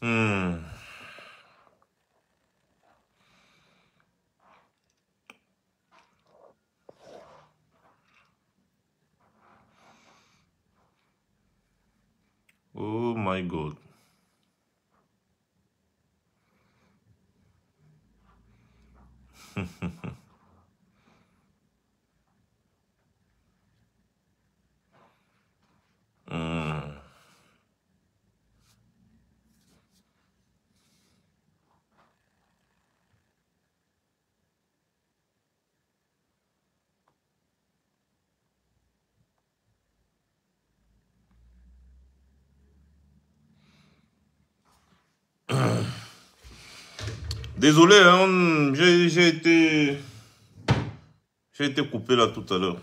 Hmm. Oh my God. Hmm. Désolé, hein, j'ai été coupé là tout à l'heure.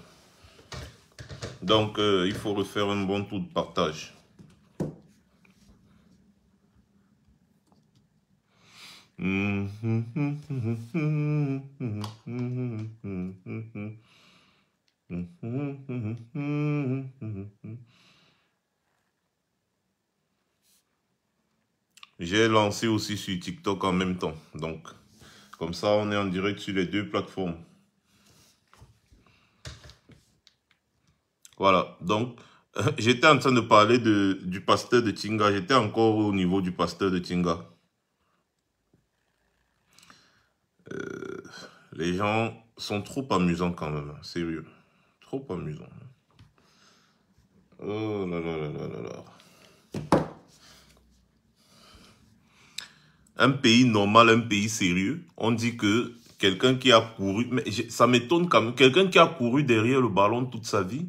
Donc, il faut refaire un bon tour de partage. J'ai lancé aussi sur TikTok en même temps. Donc, comme ça, on est en direct sur les deux plateformes. Voilà. Donc, j'étais en train de parler du pasteur de Tinga. J'étais encore au niveau du pasteur de Tinga. Les gens sont trop amusants quand même. Sérieux. Trop amusants. Oh là là là là là là. Un pays normal, un pays sérieux, on dit que quelqu'un qui a couru, mais ça m'étonne quand même, quelqu'un qui a couru derrière le ballon toute sa vie,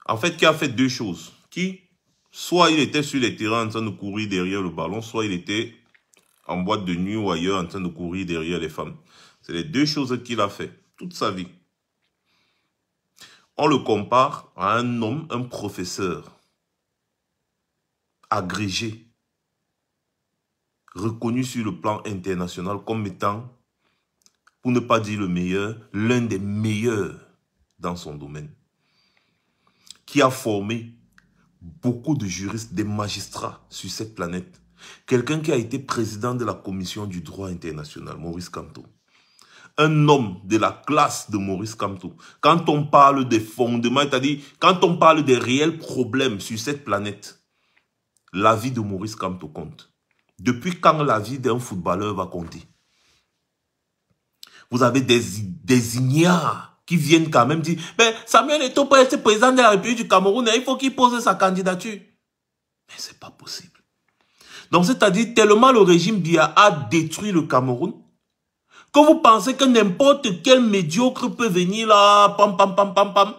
en fait, qui a fait deux choses. Soit il était sur les terrains en train de courir derrière le ballon, soit il était en boîte de nuit ou ailleurs en train de courir derrière les femmes. C'est les deux choses qu'il a fait toute sa vie. On le compare à un homme, un professeur, agrégé, reconnu sur le plan international comme étant, pour ne pas dire le meilleur, l'un des meilleurs dans son domaine, qui a formé beaucoup de juristes, des magistrats sur cette planète. Quelqu'un qui a été président de la commission du droit international, Maurice Kamto. Un homme de la classe de Maurice Kamto. Quand on parle des fondements, c'est-à-dire quand on parle des réels problèmes sur cette planète, la vie de Maurice Kamto compte. Depuis quand la vie d'un footballeur va compter? Vous avez des ignares qui viennent quand même dire « Mais Samuel Eto'o peut être président de la République du Cameroun, il faut qu'il pose sa candidature. » Mais c'est pas possible. Donc, c'est-à-dire tellement le régime Biya a détruit le Cameroun que vous pensez que n'importe quel médiocre peut venir là, pam, pam, pam, pam, pam,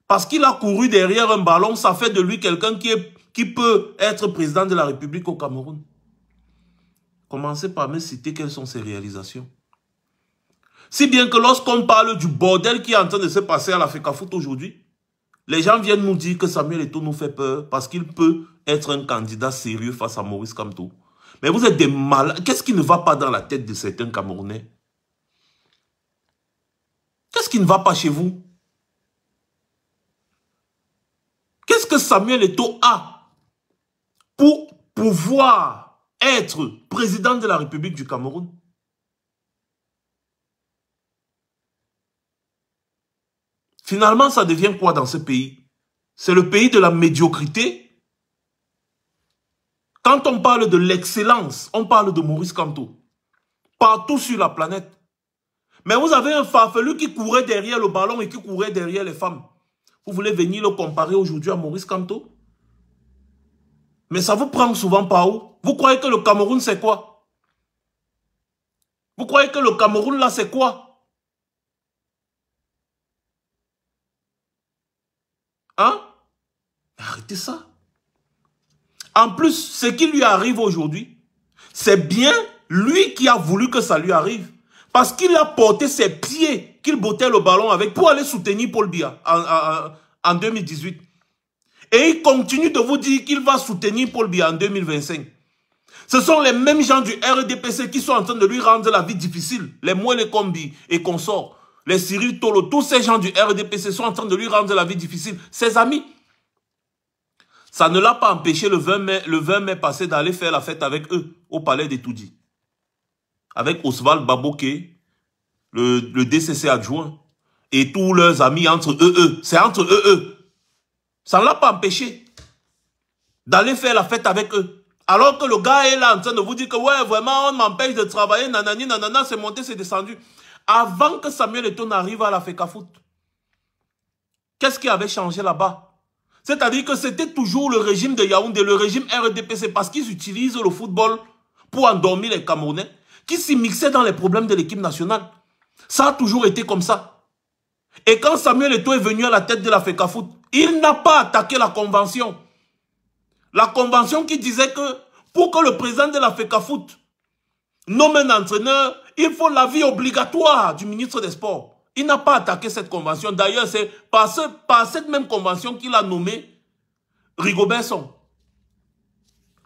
parce qu'il a couru derrière un ballon, ça fait de lui quelqu'un qui peut être président de la République au Cameroun. Commencez par me citer quelles sont ses réalisations. Si bien que lorsqu'on parle du bordel qui est en train de se passer à la FECAFOOT aujourd'hui, les gens viennent nous dire que Samuel Eto'o nous fait peur parce qu'il peut être un candidat sérieux face à Maurice Kamto. Mais vous êtes des malades. Qu'est-ce qui ne va pas dans la tête de certains Camerounais? Qu'est-ce qui ne va pas chez vous? Qu'est-ce que Samuel Eto'o a pour pouvoir être président de la République du Cameroun? Finalement, ça devient quoi dans ce pays? C'est le pays de la médiocrité. Quand on parle de l'excellence, on parle de Maurice Kamto. Partout sur la planète. Mais vous avez un farfelu qui courait derrière le ballon et qui courait derrière les femmes. Vous voulez venir le comparer aujourd'hui à Maurice Kamto? Mais ça vous prend souvent par où? Vous croyez que le Cameroun c'est quoi? Vous croyez que le Cameroun là c'est quoi? Hein? Arrêtez ça. En plus, ce qui lui arrive aujourd'hui, c'est bien lui qui a voulu que ça lui arrive. Parce qu'il a porté ses pieds, qu'il bottait le ballon avec pour aller soutenir Paul Biya en 2018. Et il continue de vous dire qu'il va soutenir Paul Biya en 2025. Ce sont les mêmes gens du RDPC qui sont en train de lui rendre la vie difficile. Les Moelle Kombi et consorts, les Cyril Tolo, tous ces gens du RDPC sont en train de lui rendre la vie difficile. Ses amis. Ça ne l'a pas empêché le 20 mai passé d'aller faire la fête avec eux au palais d'Etoudi. Avec Oswald Baboké, le DCC adjoint, et tous leurs amis entre eux. C'est entre eux. Ça ne l'a pas empêché d'aller faire la fête avec eux. Alors que le gars est là en train de vous dire que ouais, vraiment, on m'empêche de travailler, nanani, nanana, c'est monté, c'est descendu. Avant que Samuel Eto'o n'arrive à la FECAFOOT, qu'est-ce qui avait changé là-bas? C'est-à-dire que c'était toujours le régime de Yaoundé, le régime RDPC, parce qu'ils utilisent le football pour endormir les Camerounais, qui s'y mixaient dans les problèmes de l'équipe nationale. Ça a toujours été comme ça. Et quand Samuel Eto'o est venu à la tête de la FECAFOOT, il n'a pas attaqué la convention. La convention qui disait que pour que le président de la FECAFOOT nomme un entraîneur, il faut l'avis obligatoire du ministre des Sports. Il n'a pas attaqué cette convention. D'ailleurs, c'est par cette même convention qu'il a nommé Rigobert Song.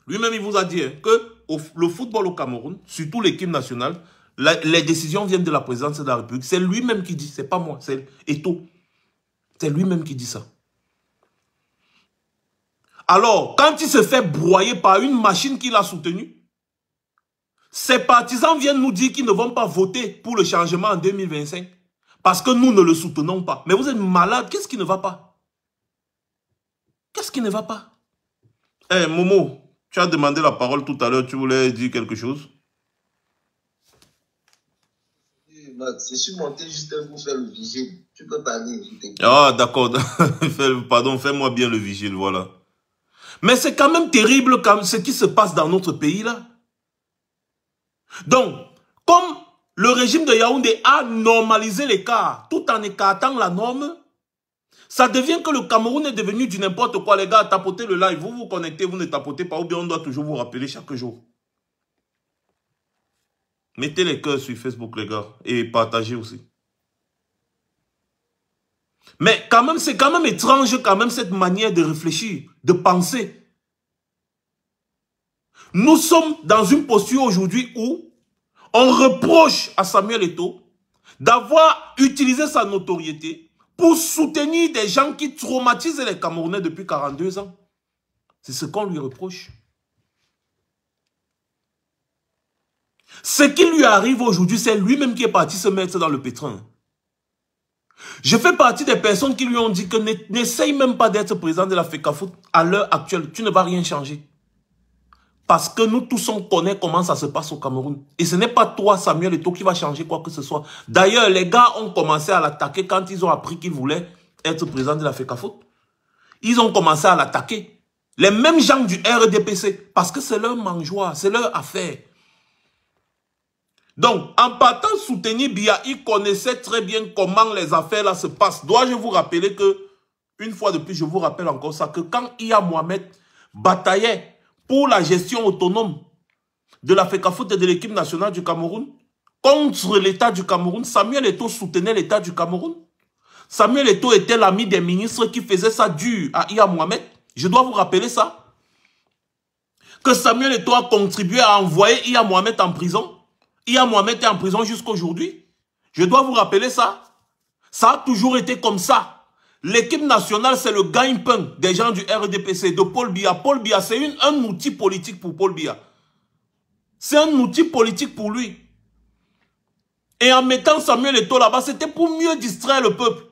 Lui-même, il vous a dit que le football au Cameroun, surtout l'équipe nationale, les décisions viennent de la présidence de la République. C'est lui-même qui dit, c'est pas moi, c'est Eto'o. C'est lui-même qui dit ça. Alors, quand il se fait broyer par une machine qu'il a soutenue, ses partisans viennent nous dire qu'ils ne vont pas voter pour le changement en 2025. Parce que nous ne le soutenons pas. Mais vous êtes malade, qu'est-ce qui ne va pas? Qu'est-ce qui ne va pas? Eh, Momo, tu as demandé la parole tout à l'heure, tu voulais dire quelque chose? Je suis monté juste pour faire le vigile. Tu peux parler. Ah, d'accord. Pardon, fais-moi bien le vigile, voilà. Mais c'est quand même terrible comme ce qui se passe dans notre pays, là. Donc, comme le régime de Yaoundé a normalisé l'écart tout en écartant la norme, ça devient que le Cameroun est devenu du n'importe quoi. Les gars, tapotez le live, vous vous connectez, vous ne tapotez pas, ou bien on doit toujours vous rappeler chaque jour. Mettez les cœurs sur Facebook, les gars, et partagez aussi. Mais quand même, c'est quand même étrange quand même cette manière de réfléchir, de penser. Nous sommes dans une posture aujourd'hui où on reproche à Samuel Eto'o d'avoir utilisé sa notoriété pour soutenir des gens qui traumatisent les Camerounais depuis 42 ans. C'est ce qu'on lui reproche. Ce qui lui arrive aujourd'hui, c'est lui-même qui est parti se mettre dans le pétrin. Je fais partie des personnes qui lui ont dit que n'essaye même pas d'être président de la FECAFOOT à l'heure actuelle. Tu ne vas rien changer. Parce que nous tous on connaît comment ça se passe au Cameroun. Et ce n'est pas toi, Samuel Eto'o, qui va changer quoi que ce soit. D'ailleurs, les gars ont commencé à l'attaquer quand ils ont appris qu'il voulait être président de la FECAFOOT. Ils ont commencé à l'attaquer. Les mêmes gens du RDPC. Parce que c'est leur mangeoire, c'est leur affaire. Donc, en partant soutenir Biya, il connaissait très bien comment les affaires là se passent. Dois-je vous rappeler que, une fois de plus, je vous rappelle encore ça, que quand Iya Mohamed bataillait pour la gestion autonome de la FECAFOOT et de l'équipe nationale du Cameroun, contre l'État du Cameroun, Samuel Eto'o soutenait l'État du Cameroun. Samuel Eto'o était l'ami des ministres qui faisaient ça dur à Iya Mohamed. Je dois vous rappeler ça. Que Samuel Eto'o a contribué à envoyer Iya Mohamed en prison. Iya Mohamed est en prison jusqu'aujourd'hui. Je dois vous rappeler ça. Ça a toujours été comme ça. L'équipe nationale, c'est le gagne-pain des gens du RDPC, de Paul Biya. Paul Biya, c'est un outil politique pour Paul Biya. C'est un outil politique pour lui. Et en mettant Samuel Eto'o là-bas, c'était pour mieux distraire le peuple.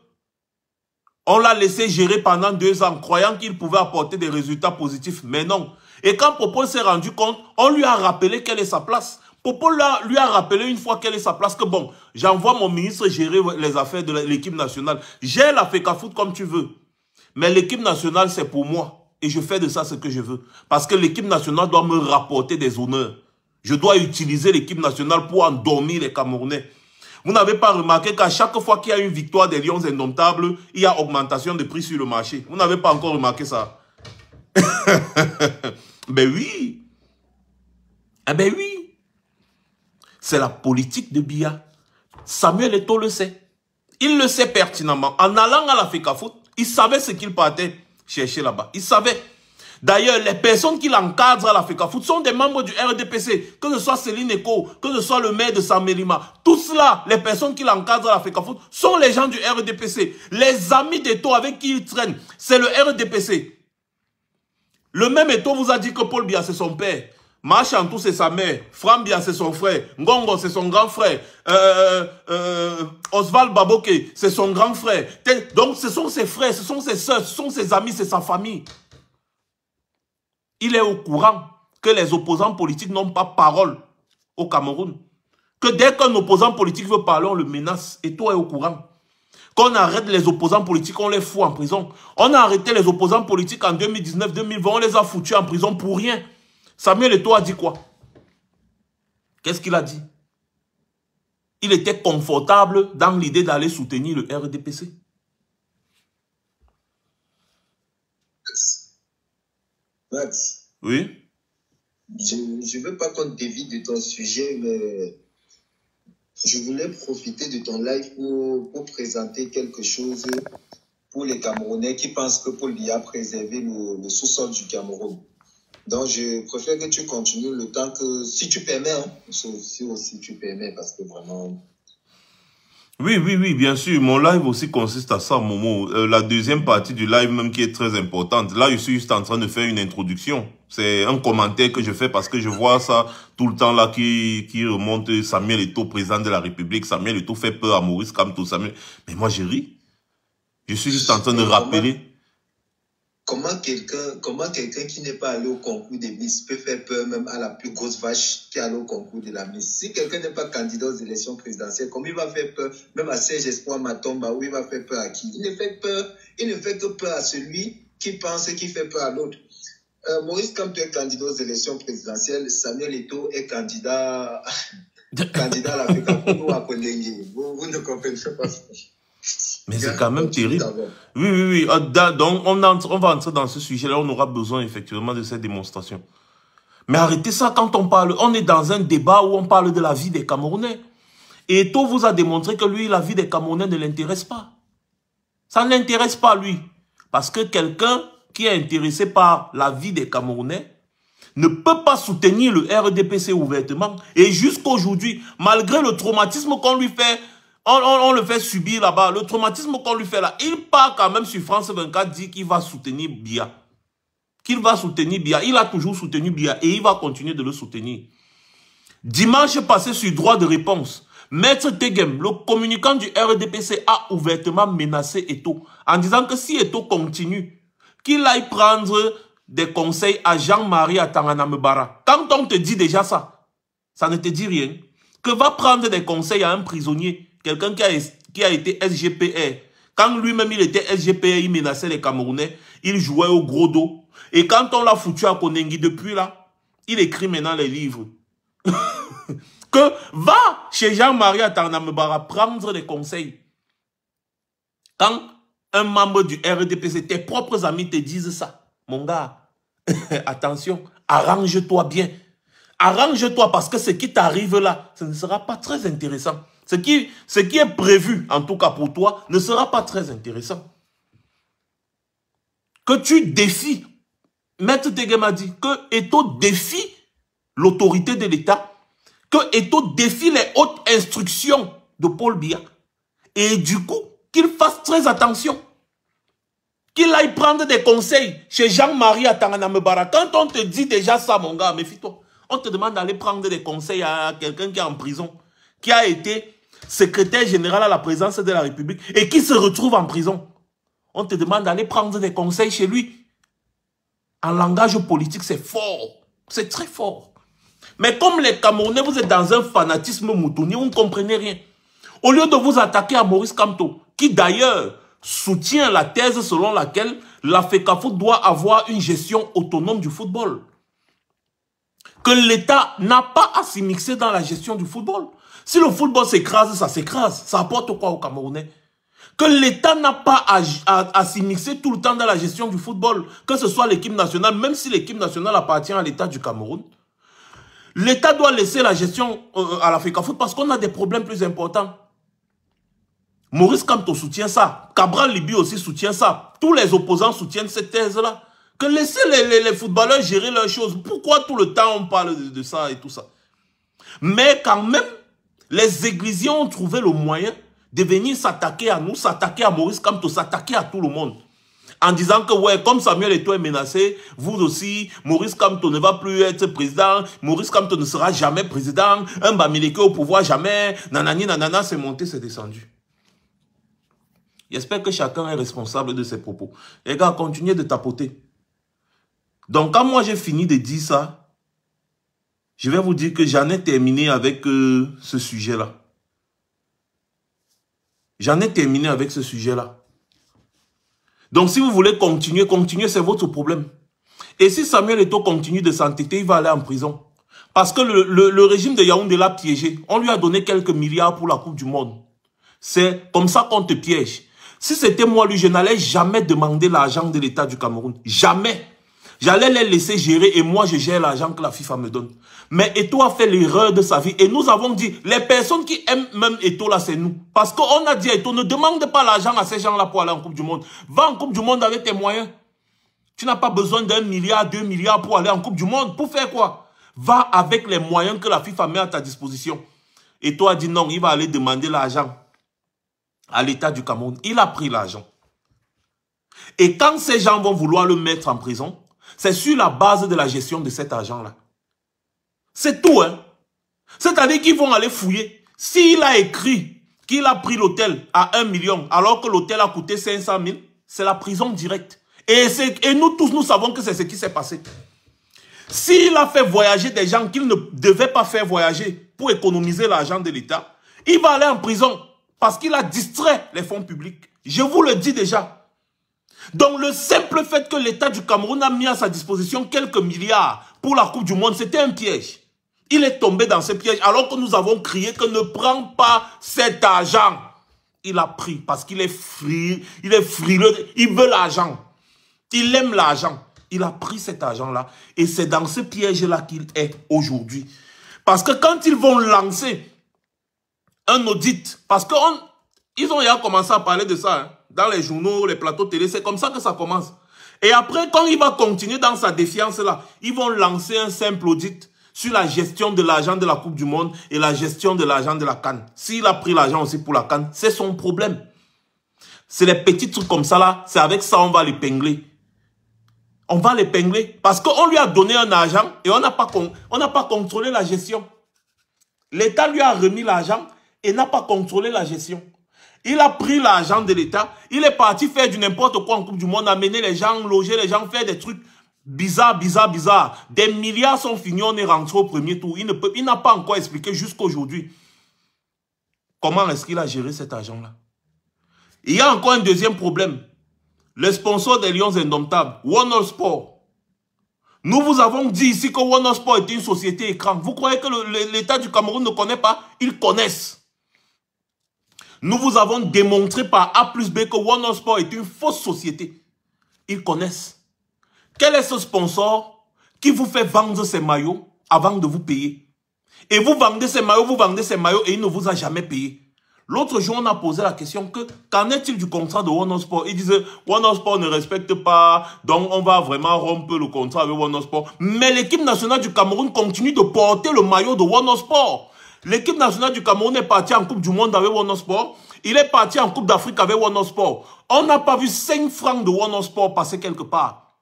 On l'a laissé gérer pendant 2 ans, croyant qu'il pouvait apporter des résultats positifs. Mais non. Et quand Popol s'est rendu compte, on lui a rappelé quelle est sa place. Popol lui a rappelé une fois quelle est sa place, que bon, j'envoie mon ministre gérer les affaires de l'équipe nationale. J'ai la FECAFOOT comme tu veux. Mais l'équipe nationale, c'est pour moi. Et je fais de ça ce que je veux. Parce que l'équipe nationale doit me rapporter des honneurs. Je dois utiliser l'équipe nationale pour endormir les Camerounais. Vous n'avez pas remarqué qu'à chaque fois qu'il y a une victoire des Lions indomptables, il y a augmentation de prix sur le marché. Vous n'avez pas encore remarqué ça? Ben oui. Ah ben oui. C'est la politique de Biya. Samuel Eto'o le sait. Il le sait pertinemment. En allant à la FECAFOOT, il savait ce qu'il partait chercher là-bas. Il savait. D'ailleurs, les personnes qui l'encadrent à la FECAFOOT sont des membres du RDPC. Que ce soit Céline Eko, que ce soit le maire de Saint-Mérima. Tout cela, les personnes qui l'encadrent à la FECAFOOT sont les gens du RDPC. Les amis d'Eto'o avec qui il traîne, c'est le RDPC. Le même Eto'o vous a dit que Paul Biya c'est son père. Machantou c'est sa mère. Fram Biya c'est son frère. Ngongo c'est son grand frère. Oswald Baboke c'est son grand frère. Donc ce sont ses frères, ce sont ses soeurs, ce sont ses amis, c'est sa famille. Il est au courant que les opposants politiques n'ont pas parole au Cameroun. Que dès qu'un opposant politique veut parler, on le menace. Eto'o est au courant. Qu'on arrête les opposants politiques, on les fout en prison. On a arrêté les opposants politiques en 2019-2020, on les a foutus en prison pour rien. Samuel Eto'o a dit quoi? Qu'est-ce qu'il a dit? Il était confortable dans l'idée d'aller soutenir le RDPC. Max. Oui. Je ne veux pas qu'on dévie de ton sujet, mais je voulais profiter de ton live pour présenter quelque chose pour les Camerounais qui pensent que Paul Biya a préservé le sous-sol du Cameroun. Donc, je préfère que tu continues le temps que, si tu permets, hein, si tu permets, parce que vraiment... Oui, bien sûr. Mon live aussi consiste à ça, Momo. La deuxième partie du live même qui est très importante. Là, je suis juste en train de faire une introduction. C'est un commentaire que je fais parce que je vois ça tout le temps là qui remonte Samuel Eto'o, président de la République. Samuel Eto'o fait peur à Maurice Kamto. Mais moi, je ris. Je suis juste en train de rappeler... Comment quelqu'un qui n'est pas allé au concours des Miss peut faire peur même à la plus grosse vache qui est allée au concours de la Miss? Si quelqu'un n'est pas candidat aux élections présidentielles, comment il va faire peur même à Serge Espoir Matomba, où il va faire peur à qui? Il ne fait que peur à celui qui pense qu'il fait peur à l'autre. Maurice Kamto est candidat aux élections présidentielles, Samuel Eto'o est candidat à la FECAFO ou à Kondengue. Vous ne comprenez pas. Mais c'est quand même terrible. Oui. Donc, on va entrer dans ce sujet-là. On aura besoin effectivement de cette démonstration. Mais arrêtez ça quand on parle. On est dans un débat où on parle de la vie des Camerounais. Et Eto'o vous a démontré que lui, la vie des Camerounais ne l'intéresse pas. Ça ne l'intéresse pas, lui. Parce que quelqu'un qui est intéressé par la vie des Camerounais ne peut pas soutenir le RDPC ouvertement. Et jusqu'aujourd'hui, malgré le traumatisme qu'on lui fait... On le fait subir là-bas. Le traumatisme qu'on lui fait là, il part quand même sur France 24, dit qu'il va soutenir Biya. Qu'il va soutenir Biya. Il a toujours soutenu Biya et il va continuer de le soutenir. Dimanche passé sur droit de réponse, Maître Tegem, le communicant du RDPC, a ouvertement menacé Eto'o en disant que si Eto'o continue, qu'il aille prendre des conseils à Jean-Marie Atanganamebara. Quand on te dit déjà ça, ça ne te dit rien. Que va prendre des conseils à un prisonnier, quelqu'un qui a été SGPR. Quand lui-même il était SGPR, il menaçait les Camerounais, il jouait au gros dos. Et quand on l'a foutu à Kondengue depuis là, il écrit maintenant les livres. Que va chez Jean-Marie Atanganamebara prendre des conseils. Quand un membre du RDPC, tes propres amis te disent ça, mon gars, attention, arrange-toi bien. Arrange-toi parce que ce qui t'arrive là, ce ne sera pas très intéressant. Ce qui est prévu, en tout cas pour toi, ne sera pas très intéressant. Que tu défies, Maître Tegem a dit, que Eto'o défie l'autorité de l'État, que Eto'o défie les hautes instructions de Paul Biya. Et du coup, qu'il fasse très attention. Qu'il aille prendre des conseils chez Jean-Marie Atanganamebara. Quand on te dit déjà ça, mon gars, méfie-toi. On te demande d'aller prendre des conseils à quelqu'un qui est en prison, qui a été secrétaire général à la présidence de la République et qui se retrouve en prison. On te demande d'aller prendre des conseils chez lui. En langage politique, c'est fort. C'est très fort. Mais comme les Camerounais, vous êtes dans un fanatisme moutouni, vous ne comprenez rien. Au lieu de vous attaquer à Maurice Kamto, qui d'ailleurs soutient la thèse selon laquelle la FECAFO doit avoir une gestion autonome du football. Que l'État n'a pas à s'y mixer dans la gestion du football. Si le football s'écrase, ça s'écrase. Ça apporte quoi aux Camerounais? Que l'État n'a pas à s'y mixer tout le temps dans la gestion du football. Que ce soit l'équipe nationale, même si l'équipe nationale appartient à l'État du Cameroun. L'État doit laisser la gestion à la FECAFO parce qu'on a des problèmes plus importants. Maurice Kamto soutient ça. Cabral Libi aussi soutient ça. Tous les opposants soutiennent cette thèse-là. Que laissez les footballeurs gérer leurs choses. Pourquoi tout le temps on parle de ça et tout ça? Mais quand même, les églisiens ont trouvé le moyen de venir s'attaquer à nous, s'attaquer à Maurice Kamto, s'attaquer à tout le monde. En disant que, ouais, comme Samuel Eto'o est menacé, vous aussi, Maurice Kamto ne va plus être président, Maurice Kamto ne sera jamais président, un Bamileke au pouvoir jamais, nanani, nanana, c'est monté, c'est descendu. J'espère que chacun est responsable de ses propos. Les gars, continuez de tapoter. Donc, quand moi j'ai fini de dire ça, je vais vous dire que j'en ai terminé avec ce sujet-là. J'en ai terminé avec ce sujet-là. Donc, si vous voulez continuer, c'est votre problème. Et si Samuel Eto'o continue de s'entêter, il va aller en prison. Parce que le régime de Yaoundé l'a piégé. On lui a donné quelques milliards pour la Coupe du Monde. C'est comme ça qu'on te piège. Si c'était moi, lui, je n'allais jamais demander l'argent de l'État du Cameroun. Jamais. J'allais les laisser gérer et moi, je gère l'argent que la FIFA me donne. Mais Eto'o a fait l'erreur de sa vie. Et nous avons dit, les personnes qui aiment même Eto'o là, c'est nous. Parce qu'on a dit à Eto'o, ne demande pas l'argent à ces gens-là pour aller en Coupe du Monde. Va en Coupe du Monde avec tes moyens. Tu n'as pas besoin d'1 milliard, 2 milliards pour aller en Coupe du Monde. Pour faire quoi? Va avec les moyens que la FIFA met à ta disposition. Eto'o a dit non, il va aller demander l'argent à l'État du Cameroun. Il a pris l'argent. Et quand ces gens vont vouloir le mettre en prison, c'est sur la base de la gestion de cet argent-là. C'est tout, hein. C'est-à-dire qu'ils vont aller fouiller. S'il a écrit qu'il a pris l'hôtel à 1 million, alors que l'hôtel a coûté 500 000, c'est la prison directe. Et nous tous, nous savons que c'est ce qui s'est passé. S'il a fait voyager des gens qu'il ne devait pas faire voyager pour économiser l'argent de l'État, il va aller en prison parce qu'il a distrait les fonds publics. Je vous le dis déjà. Donc le simple fait que l'État du Cameroun a mis à sa disposition quelques milliards pour la Coupe du Monde, c'était un piège. Il est tombé dans ce piège alors que nous avons crié que ne prends pas cet argent. Il a pris parce qu'il est frileux, il veut l'argent. Il aime l'argent. Il a pris cet argent-là et c'est dans ce piège-là qu'il est aujourd'hui. Parce que quand ils vont lancer un audit, parce qu'ils ont déjà commencé à parler de ça, hein, dans les journaux, les plateaux télé, c'est comme ça que ça commence. Et après, quand il va continuer dans sa défiance-là, ils vont lancer un simple audit sur la gestion de l'argent de la Coupe du Monde et la gestion de l'argent de la CAN. S'il a pris l'argent aussi pour la CAN, c'est son problème. C'est les petits trucs comme ça là, c'est avec ça on va l'épingler. On va l'épingler parce qu'on lui a donné un argent et on n'a pas contrôlé la gestion. L'État lui a remis l'argent et n'a pas contrôlé la gestion. Il a pris l'argent de l'État, il est parti faire du n'importe quoi en Coupe du Monde, amener les gens, loger les gens, faire des trucs bizarres. Des milliards sont finis, on est rentré au premier tour. Il n'a pas encore expliqué jusqu'à aujourd'hui comment est-ce qu'il a géré cet argent-là. Il y a encore un deuxième problème. Le sponsor des Lions Indomptables, Warner Sport. Nous vous avons dit ici que Warner Sport est une société écran. Vous croyez que l'État du Cameroun ne connaît pas? Ils connaissent. Nous vous avons démontré par A plus B que Warner Sport est une fausse société. Ils connaissent. Quel est ce sponsor qui vous fait vendre ces maillots avant de vous payer? Et vous vendez ces maillots et il ne vous a jamais payé. L'autre jour, on a posé la question que qu'en est-il du contrat de Warner Sport? Ils disaient Warner Sport ne respecte pas, donc on va vraiment rompre le contrat avec Warner Sport. Mais l'équipe nationale du Cameroun continue de porter le maillot de Warner Sport. L'équipe nationale du Cameroun est partie en Coupe du Monde avec Warner Sport. Il est parti en Coupe d'Afrique avec Warner Sport. On n'a pas vu 5 francs de Warner Sport passer quelque part.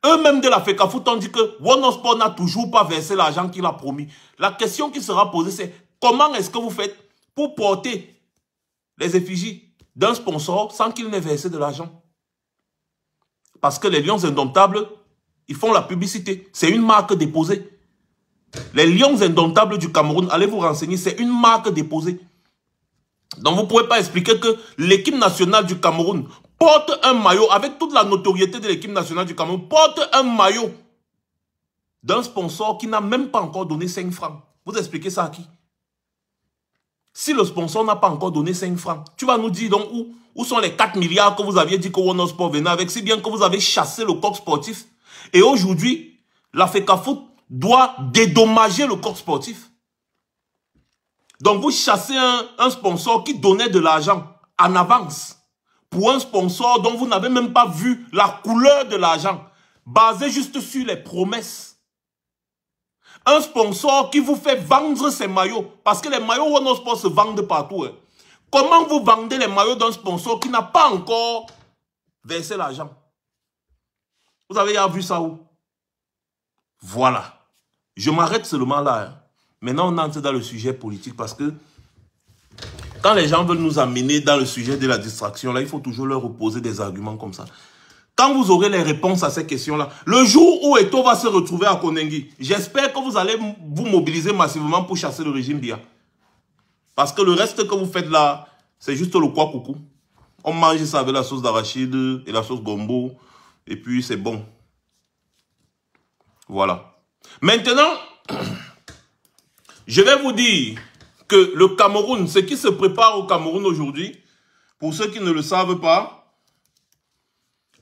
Eux-mêmes de la FECAFOOT ont dit que Warner Sport n'a toujours pas versé l'argent qu'il a promis. La question qui sera posée, c'est comment est-ce que vous faites pour porter les effigies d'un sponsor sans qu'il n'ait versé de l'argent? Parce que les Lions Indomptables, ils font la publicité. C'est une marque déposée. Les Lions Indomptables du Cameroun, allez vous renseigner, c'est une marque déposée. Donc vous ne pouvez pas expliquer que l'équipe nationale du Cameroun porte un maillot, avec toute la notoriété de l'équipe nationale du Cameroun, porte un maillot d'un sponsor qui n'a même pas encore donné 5 francs. Vous expliquez ça à qui? Si le sponsor n'a pas encore donné 5 francs, tu vas nous dire donc où sont les 4 milliards que vous aviez dit que Warner Sport venait avec, si bien que vous avez chassé le corps sportif. Et aujourd'hui, la FECAFOOT doit dédommager le corps sportif. Donc vous chassez un sponsor qui donnait de l'argent en avance pour un sponsor dont vous n'avez même pas vu la couleur de l'argent, basé juste sur les promesses. Un sponsor qui vous fait vendre ses maillots, parce que les maillots Warner Sport se vendent partout. Hein. Comment vous vendez les maillots d'un sponsor qui n'a pas encore versé l'argent? Vous avez vu ça où? Voilà. Je m'arrête seulement là. Hein. Maintenant, on entre dans le sujet politique parce que quand les gens veulent nous amener dans le sujet de la distraction, là, il faut toujours leur opposer des arguments comme ça. Quand vous aurez les réponses à ces questions-là, le jour où Eto'o va se retrouver à Konengi, j'espère que vous allez vous mobiliser massivement pour chasser le régime Biya. Parce que le reste que vous faites là, c'est juste le quoi coucou. On mange ça avec la sauce d'arachide et la sauce gombo, et puis c'est bon. Voilà. Maintenant, je vais vous dire que le Cameroun, ce qui se prépare au Cameroun aujourd'hui, pour ceux qui ne le savent pas,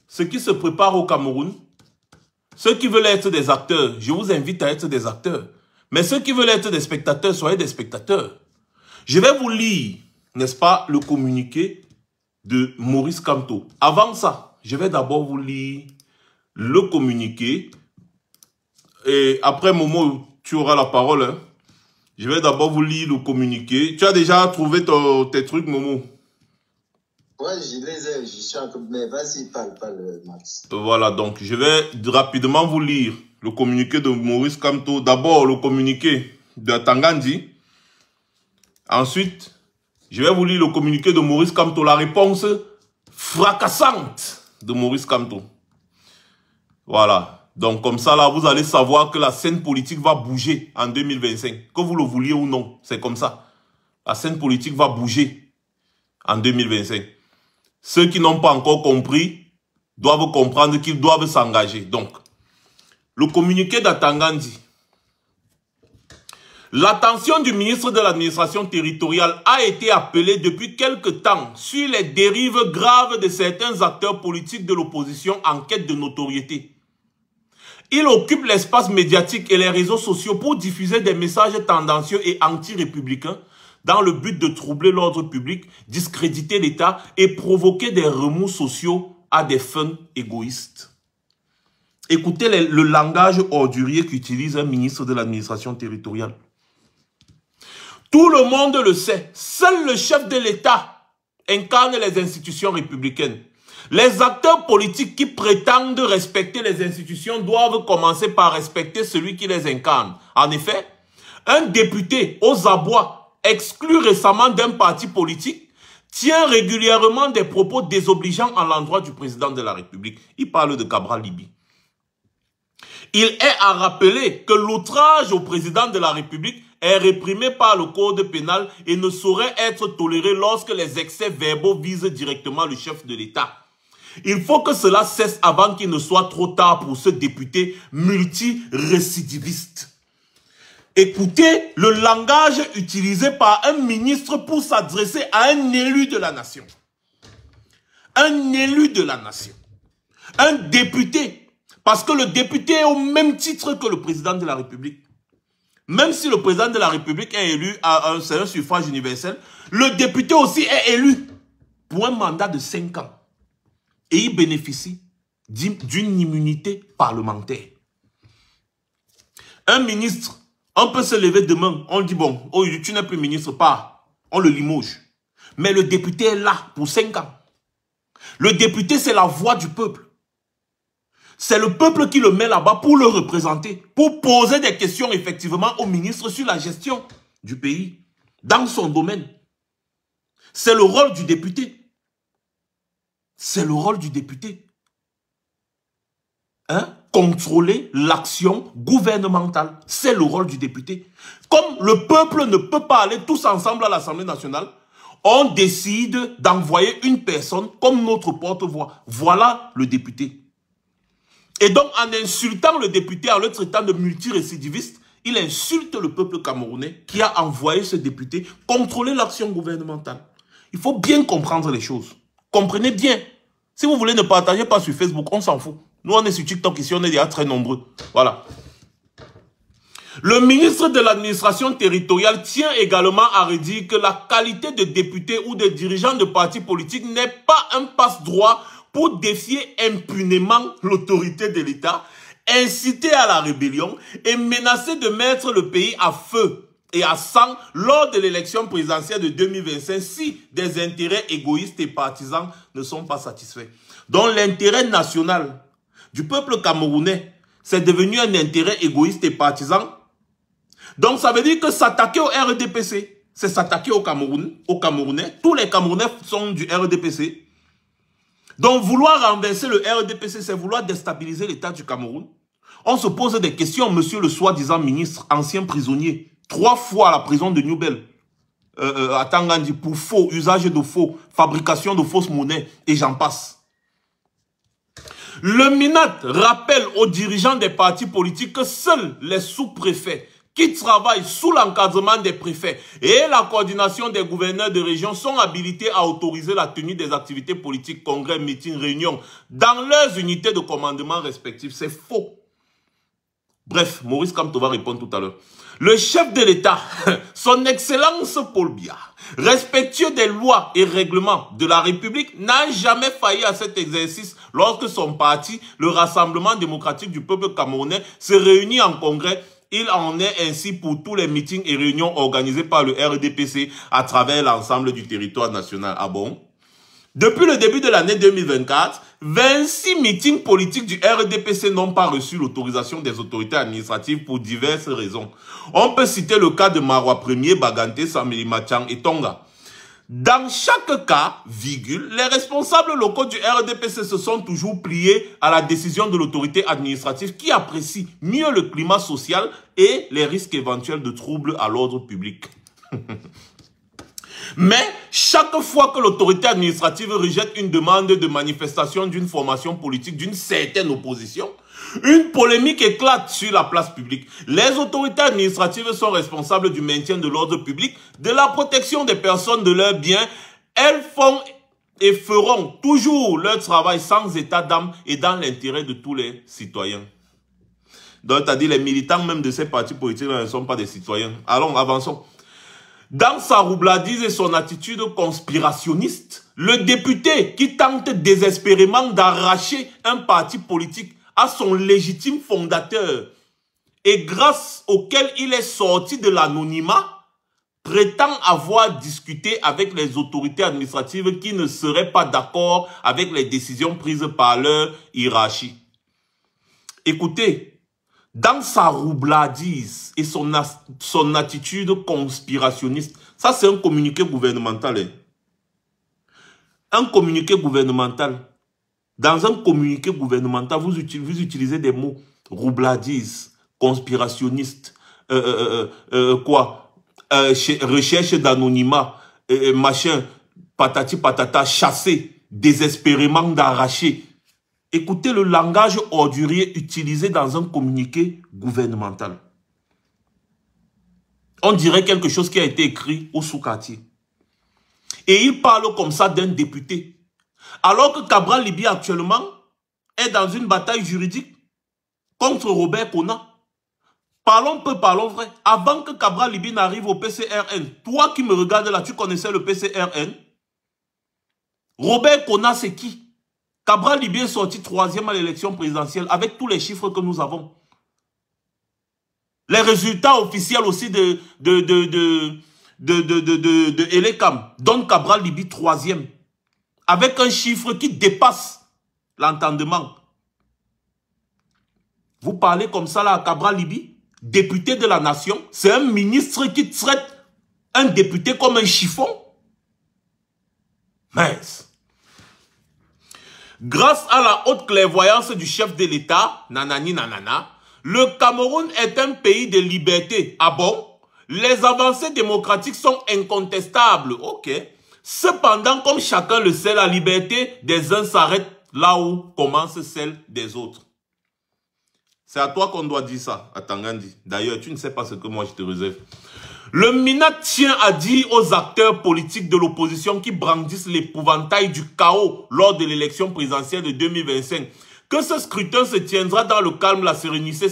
ce qui se prépare au Cameroun, ceux qui veulent être des acteurs, je vous invite à être des acteurs. Mais ceux qui veulent être des spectateurs, soyez des spectateurs. Je vais vous lire, n'est-ce pas, le communiqué de Maurice Kamto. Avant ça, je vais d'abord vous lire le communiqué. Et après, Momo, tu auras la parole. Hein. Je vais d'abord vous lire le communiqué. Tu as déjà trouvé tes trucs, Momo? Ouais, je les ai, je suis encore... Mais vas-y, parle, Max. Voilà, donc je vais rapidement vous lire le communiqué de Maurice Kamto. D'abord, le communiqué de Tangandi. Ensuite, je vais vous lire le communiqué de Maurice Kamto. La réponse fracassante de Maurice Kamto. Voilà. Donc, comme ça, là, vous allez savoir que la scène politique va bouger en 2025. Que vous le vouliez ou non, c'est comme ça. La scène politique va bouger en 2025. Ceux qui n'ont pas encore compris doivent comprendre qu'ils doivent s'engager. Donc, le communiqué d'Atangandi. L'attention du ministre de l'administration territoriale a été appelée depuis quelque temps sur les dérives graves de certains acteurs politiques de l'opposition en quête de notoriété. Il occupe l'espace médiatique et les réseaux sociaux pour diffuser des messages tendancieux et anti-républicains dans le but de troubler l'ordre public, discréditer l'État et provoquer des remous sociaux à des fins égoïstes. Écoutez le langage ordurier qu'utilise un ministre de l'administration territoriale. Tout le monde le sait, seul le chef de l'État incarne les institutions républicaines. Les acteurs politiques qui prétendent respecter les institutions doivent commencer par respecter celui qui les incarne. En effet, un député aux abois exclu récemment d'un parti politique, tient régulièrement des propos désobligeants à l'endroit du président de la République. Il parle de Cabral Libi. Il est à rappeler que l'outrage au président de la République est réprimé par le code pénal et ne saurait être toléré lorsque les excès verbaux visent directement le chef de l'État. Il faut que cela cesse avant qu'il ne soit trop tard pour ce député multirécidiviste. Écoutez le langage utilisé par un ministre pour s'adresser à un élu de la nation. Un élu de la nation. Un député. Parce que le député est au même titre que le président de la République. Même si le président de la République est élu à un suffrage universel, le député aussi est élu pour un mandat de 5 ans. Et il bénéficie d'une immunité parlementaire. Un ministre, on peut se lever demain, on dit bon, oh, tu n'es plus ministre, pas, on le limoge. Mais le député est là pour 5 ans. Le député, c'est la voix du peuple. C'est le peuple qui le met là-bas pour le représenter, pour poser des questions effectivement au ministre sur la gestion du pays, dans son domaine. C'est le rôle du député. C'est le rôle du député. Hein? Contrôler l'action gouvernementale. C'est le rôle du député. Comme le peuple ne peut pas aller tous ensemble à l'Assemblée nationale, on décide d'envoyer une personne comme notre porte-voix. Voilà le député. Et donc, en insultant le député, en le traitant de multirécidiviste, il insulte le peuple camerounais qui a envoyé ce député contrôler l'action gouvernementale. Il faut bien comprendre les choses. Comprenez bien. Si vous voulez ne partagez pas sur Facebook, on s'en fout. Nous, on est sur TikTok ici, on est déjà très nombreux. Voilà. Le ministre de l'administration territoriale tient également à redire que la qualité de député ou de dirigeant de parti politique n'est pas un passe-droit pour défier impunément l'autorité de l'État, inciter à la rébellion et menacer de mettre le pays à feu et à sang lors de l'élection présidentielle de 2025 si des intérêts égoïstes et partisans ne sont pas satisfaits. Donc l'intérêt national du peuple camerounais, c'est devenu un intérêt égoïste et partisan. Donc ça veut dire que s'attaquer au RDPC, c'est s'attaquer au Camerounais. Tous les Camerounais sont du RDPC. Donc vouloir renverser le RDPC, c'est vouloir déstabiliser l'État du Cameroun. On se pose des questions, monsieur le soi-disant ministre, ancien prisonnier, 3 fois à la prison de Newbel, à Tangandi, pour faux, usage de faux, fabrication de fausses monnaies, et j'en passe. Le MINAT rappelle aux dirigeants des partis politiques que seuls les sous-préfets qui travaillent sous l'encadrement des préfets et la coordination des gouverneurs de région sont habilités à autoriser la tenue des activités politiques, congrès, meetings, réunions dans leurs unités de commandement respectives. C'est faux. Bref, Maurice Kamto va répondre tout à l'heure. Le chef de l'État, son Excellence Paul Biya, respectueux des lois et règlements de la République, n'a jamais failli à cet exercice lorsque son parti, le Rassemblement démocratique du peuple camerounais, se réunit en congrès. Il en est ainsi pour tous les meetings et réunions organisés par le RDPC à travers l'ensemble du territoire national. Ah bon? Depuis le début de l'année 2024, 26 meetings politiques du RDPC n'ont pas reçu l'autorisation des autorités administratives pour diverses raisons. On peut citer le cas de Marois Ier, Bagante, Sameli Machang et Tonga. Dans chaque cas, les responsables locaux du RDPC se sont toujours pliés à la décision de l'autorité administrative qui apprécie mieux le climat social et les risques éventuels de troubles à l'ordre public. Mais chaque fois que l'autorité administrative rejette une demande de manifestation d'une formation politique d'une certaine opposition, une polémique éclate sur la place publique. Les autorités administratives sont responsables du maintien de l'ordre public, de la protection des personnes, de leurs biens. Elles font et feront toujours leur travail sans état d'âme et dans l'intérêt de tous les citoyens. Donc, c'est-à-dire les militants même de ces partis politiques ne sont pas des citoyens. Allons, avançons. Dans sa roubladise et son attitude conspirationniste, le député qui tente désespérément d'arracher un parti politique à son légitime fondateur et grâce auquel il est sorti de l'anonymat, prétend avoir discuté avec les autorités administratives qui ne seraient pas d'accord avec les décisions prises par leur hiérarchie. Écoutez, dans sa roubladise et son attitude conspirationniste, ça c'est un communiqué gouvernemental. Hein. Un communiqué gouvernemental. Dans un communiqué gouvernemental, vous utilisez des mots roubladise, conspirationniste, recherche d'anonymat, machin, patati patata, chasser, désespérément d'arracher. Écoutez le langage ordurier utilisé dans un communiqué gouvernemental. On dirait quelque chose qui a été écrit au sous-quartier. Et il parle comme ça d'un député. Alors que Cabral Liby actuellement est dans une bataille juridique contre Robert Kona. Parlons peu, parlons vrai. Avant que Cabral Liby n'arrive au PCRN, toi qui me regardes là, tu connaissais le PCRN? Robert Kona, c'est qui? Cabral Liby est sorti 3e à l'élection présidentielle avec tous les chiffres que nous avons. Les résultats officiels aussi de Elekam donnent Cabral Liby 3e. Avec un chiffre qui dépasse l'entendement. Vous parlez comme ça là à Cabral Liby, député de la nation. C'est un ministre qui traite un député comme un chiffon. Mince. Grâce à la haute clairvoyance du chef de l'État, nanani nanana, le Cameroun est un pays de liberté. Ah bon? Les avancées démocratiques sont incontestables. Ok. Cependant, comme chacun le sait, la liberté des uns s'arrête là où commence celle des autres. C'est à toi qu'on doit dire ça, à Tangandi. D'ailleurs, tu ne sais pas ce que moi je te réserve. Le MINAT tient à dire aux acteurs politiques de l'opposition qui brandissent l'épouvantail du chaos lors de l'élection présidentielle de 2025 que ce scrutin se tiendra dans le calme, la sérénité,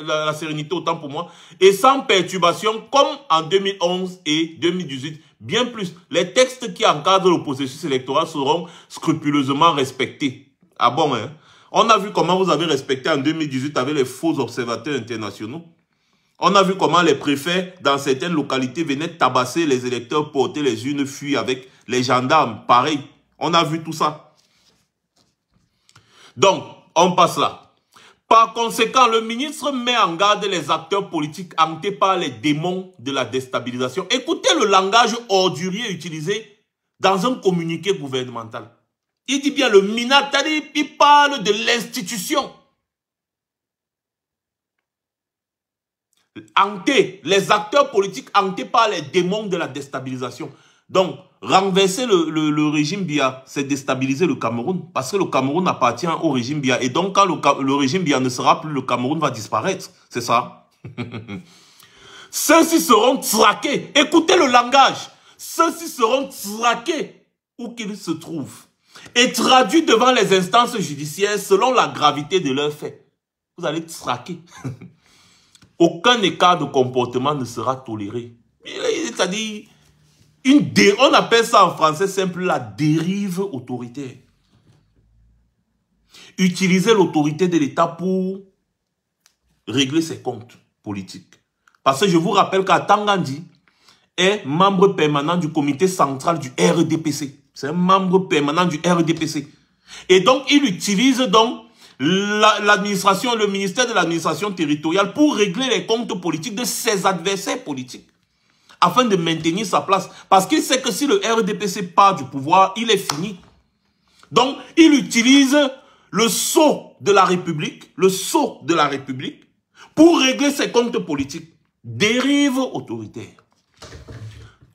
la sérénité autant pour moi, et sans perturbation comme en 2011 et 2018. Bien plus, les textes qui encadrent le processus électoral seront scrupuleusement respectés. Ah bon, hein? On a vu comment vous avez respecté en 2018 avec les faux observateurs internationaux. On a vu comment les préfets dans certaines localités venaient tabasser les électeurs, porter les urnes, fuir avec les gendarmes. Pareil, on a vu tout ça. Donc, on passe là. Par conséquent, le ministre met en garde les acteurs politiques hantés par les démons de la déstabilisation. Écoutez le langage ordurier utilisé dans un communiqué gouvernemental. Il dit bien le MINA, il parle de l'institution. Hantés, les acteurs politiques hantés par les démons de la déstabilisation. Donc, renverser le régime Biya, c'est déstabiliser le Cameroun. Parce que le Cameroun appartient au régime Biya. Et donc, quand le régime Biya ne sera plus, le Cameroun va disparaître. C'est ça. Ceux-ci seront traqués. Écoutez le langage. Ceux-ci seront traqués où qu'ils se trouvent. Et traduits devant les instances judiciaires selon la gravité de leurs faits. Vous allez traquer. Aucun écart de comportement ne sera toléré. C'est-à-dire, on appelle ça en français simple la dérive autoritaire. Utiliser l'autorité de l'État pour régler ses comptes politiques. Parce que je vous rappelle qu'Atangandi est membre permanent du comité central du RDPC. C'est un membre permanent du RDPC. Et donc, il utilise donc l'administration, le ministère de l'administration territoriale pour régler les comptes politiques de ses adversaires politiques. Afin de maintenir sa place. Parce qu'il sait que si le RDPC part du pouvoir, il est fini. Donc, il utilise le sceau de la République, pour régler ses comptes politiques. Dérive autoritaire.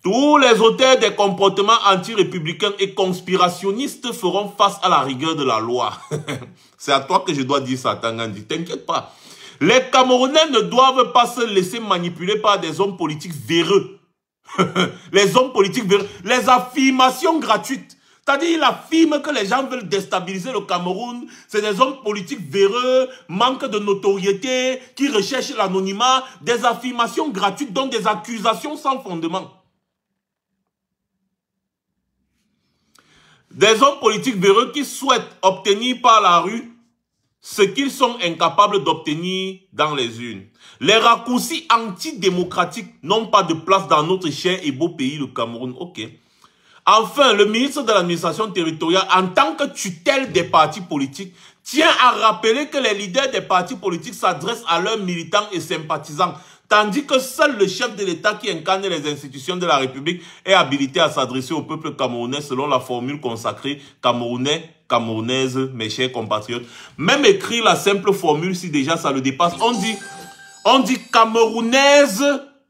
Tous les auteurs des comportements anti-républicains et conspirationnistes feront face à la rigueur de la loi. C'est à toi que je dois dire ça, Tangandi. T'inquiète pas. Les Camerounais ne doivent pas se laisser manipuler par des hommes politiques véreux. Les hommes politiques véreux. Les affirmations gratuites. C'est-à-dire, il affirme que les gens veulent déstabiliser le Cameroun. C'est des hommes politiques véreux, manque de notoriété, qui recherchent l'anonymat. Des affirmations gratuites, donc des accusations sans fondement. Des hommes politiques véreux qui souhaitent obtenir par la rue ce qu'ils sont incapables d'obtenir dans les urnes. Les raccourcis antidémocratiques n'ont pas de place dans notre cher et beau pays, le Cameroun. Ok. Enfin, le ministre de l'administration territoriale, en tant que tutelle des partis politiques, tient à rappeler que les leaders des partis politiques s'adressent à leurs militants et sympathisants, tandis que seul le chef de l'État qui incarne les institutions de la République est habilité à s'adresser au peuple camerounais selon la formule consacrée « Camerounais, Camerounaises, mes chers compatriotes ». Même écrire la simple formule, si déjà ça le dépasse, on dit Camerounaise,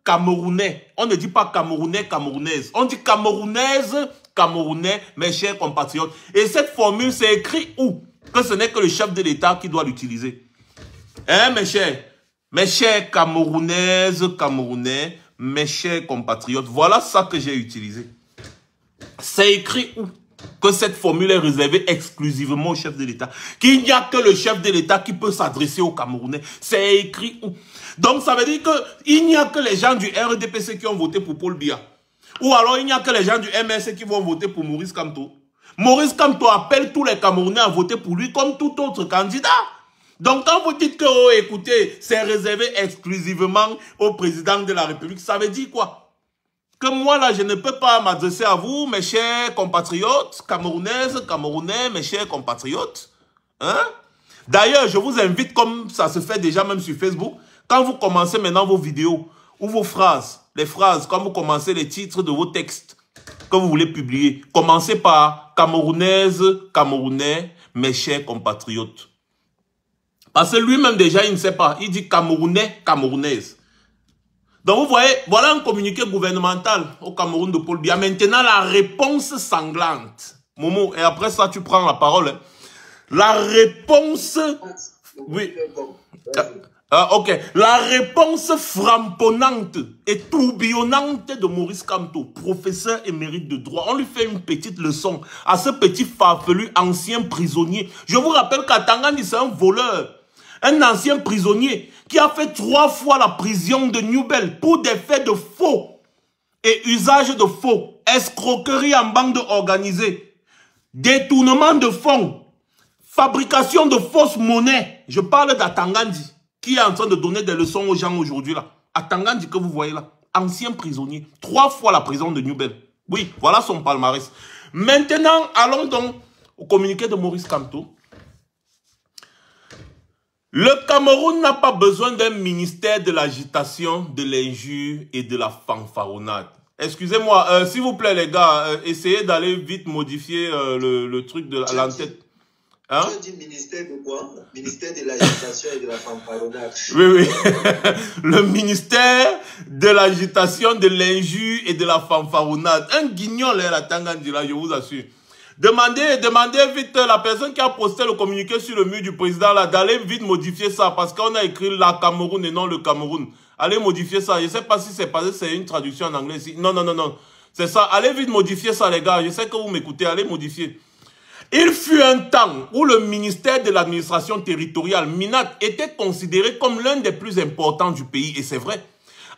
Camerounais. On ne dit pas Camerounais, Camerounaise. On dit Camerounaise, Camerounais, mes chers compatriotes. Et cette formule, c'est écrit où? Que ce n'est que le chef de l'État qui doit l'utiliser. Hein, mes chers? Mes chers Camerounaises, Camerounais, mes chers compatriotes, voilà ça que j'ai utilisé. C'est écrit où? Que cette formule est réservée exclusivement au chef de l'État. Qu'il n'y a que le chef de l'État qui peut s'adresser aux Camerounais. C'est écrit où? Donc ça veut dire qu'il n'y a que les gens du RDPC qui ont voté pour Paul Biya. Ou alors il n'y a que les gens du MRC qui vont voter pour Maurice Kamto. Maurice Kamto appelle tous les Camerounais à voter pour lui comme tout autre candidat. Donc quand vous dites que, oh, écoutez, c'est réservé exclusivement au président de la République, ça veut dire quoi? Que moi là, je ne peux pas m'adresser à vous, mes chers compatriotes, Camerounaises, Camerounais, mes chers compatriotes. Hein? D'ailleurs, je vous invite, comme ça se fait déjà même sur Facebook, quand vous commencez maintenant vos vidéos ou vos phrases, les phrases, quand vous commencez les titres de vos textes que vous voulez publier, commencez par Camerounaise, Camerounais, mes chers compatriotes. Parce que lui-même déjà, il ne sait pas. Il dit Camerounais, Camerounaise. Donc vous voyez, voilà un communiqué gouvernemental au Cameroun de Paul Biya. Maintenant, la réponse sanglante. Momo, et après ça, tu prends la parole. Hein. La réponse... Oui. Ok. La réponse frapponnante et tourbillonnante de Maurice Kamto, professeur émérite de droit. On lui fait une petite leçon à ce petit farfelu ancien prisonnier. Je vous rappelle qu'Atangandi, c'est un voleur. Un ancien prisonnier qui a fait 3 fois la prison de Newbel pour des faits de faux et usage de faux, escroquerie en bande organisée, détournement de fonds, fabrication de fausses monnaies. Je parle d'Atangandi qui est en train de donner des leçons aux gens aujourd'hui là. Atangandi que vous voyez là, ancien prisonnier, 3 fois la prison de Newbel. Oui, voilà son palmarès. Maintenant, allons donc au communiqué de Maurice Kamto. Le Cameroun n'a pas besoin d'un ministère de l'agitation, de l'injure et de la fanfaronnade. Excusez-moi, s'il vous plaît les gars, essayez d'aller vite modifier le truc de l'entête. Hein? Tu as dit ministère de quoi? Ministère de l'agitation et de la fanfaronnade. Oui, oui. Le ministère de l'agitation, de l'injure et de la fanfaronnade. Un guignol, la Tangandila, je vous assure. Demandez vite la personne qui a posté le communiqué sur le mur du président là, d'aller vite modifier ça parce qu'on a écrit la Cameroun et non le Cameroun. Allez modifier ça. Je ne sais pas si c'est passé, c'est une traduction en anglais ici. Non, non, non, non. C'est ça. Allez vite modifier ça les gars. Je sais que vous m'écoutez. Allez modifier. Il fut un temps où le ministère de l'administration territoriale, MINAT, était considéré comme l'un des plus importants du pays. Et c'est vrai.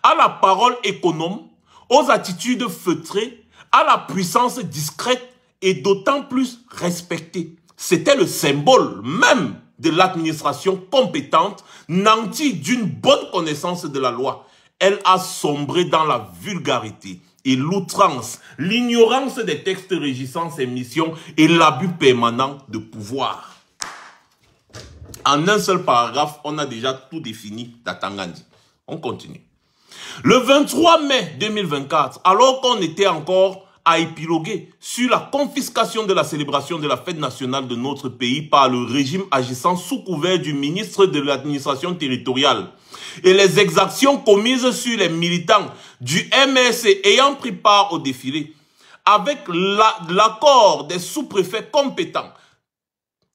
À la parole économe, aux attitudes feutrées, à la puissance discrète, et d'autant plus respecté. C'était le symbole même de l'administration compétente, nantie d'une bonne connaissance de la loi. Elle a sombré dans la vulgarité et l'outrance, l'ignorance des textes régissant ses missions et l'abus permanent de pouvoir. En un seul paragraphe, on a déjà tout défini d'Atangandi. On continue. Le 23 mai 2024, alors qu'on était encore à épiloguer sur la confiscation de la célébration de la fête nationale de notre pays par le régime agissant sous couvert du ministre de l'administration territoriale et les exactions commises sur les militants du MSC ayant pris part au défilé, avec l'accord des sous-préfets compétents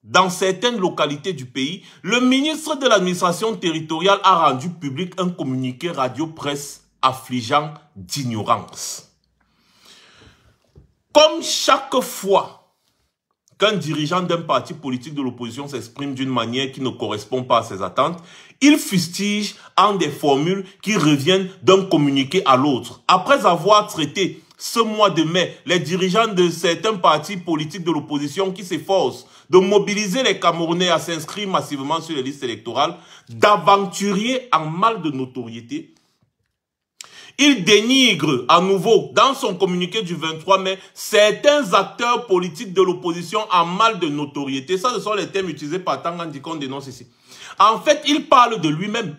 dans certaines localités du pays, le ministre de l'administration territoriale a rendu public un communiqué radio-presse affligeant d'ignorance. Comme chaque fois qu'un dirigeant d'un parti politique de l'opposition s'exprime d'une manière qui ne correspond pas à ses attentes, il fustige en des formules qui reviennent d'un communiqué à l'autre. Après avoir traité ce mois de mai les dirigeants de certains partis politiques de l'opposition qui s'efforcent de mobiliser les Camerounais à s'inscrire massivement sur les listes électorales, d'aventuriers en mal de notoriété, il dénigre à nouveau, dans son communiqué du 23 mai, certains acteurs politiques de l'opposition en mal de notoriété. Ça, ce sont les termes utilisés par Tangandi qu'on dénonce ici. En fait, il parle de lui-même.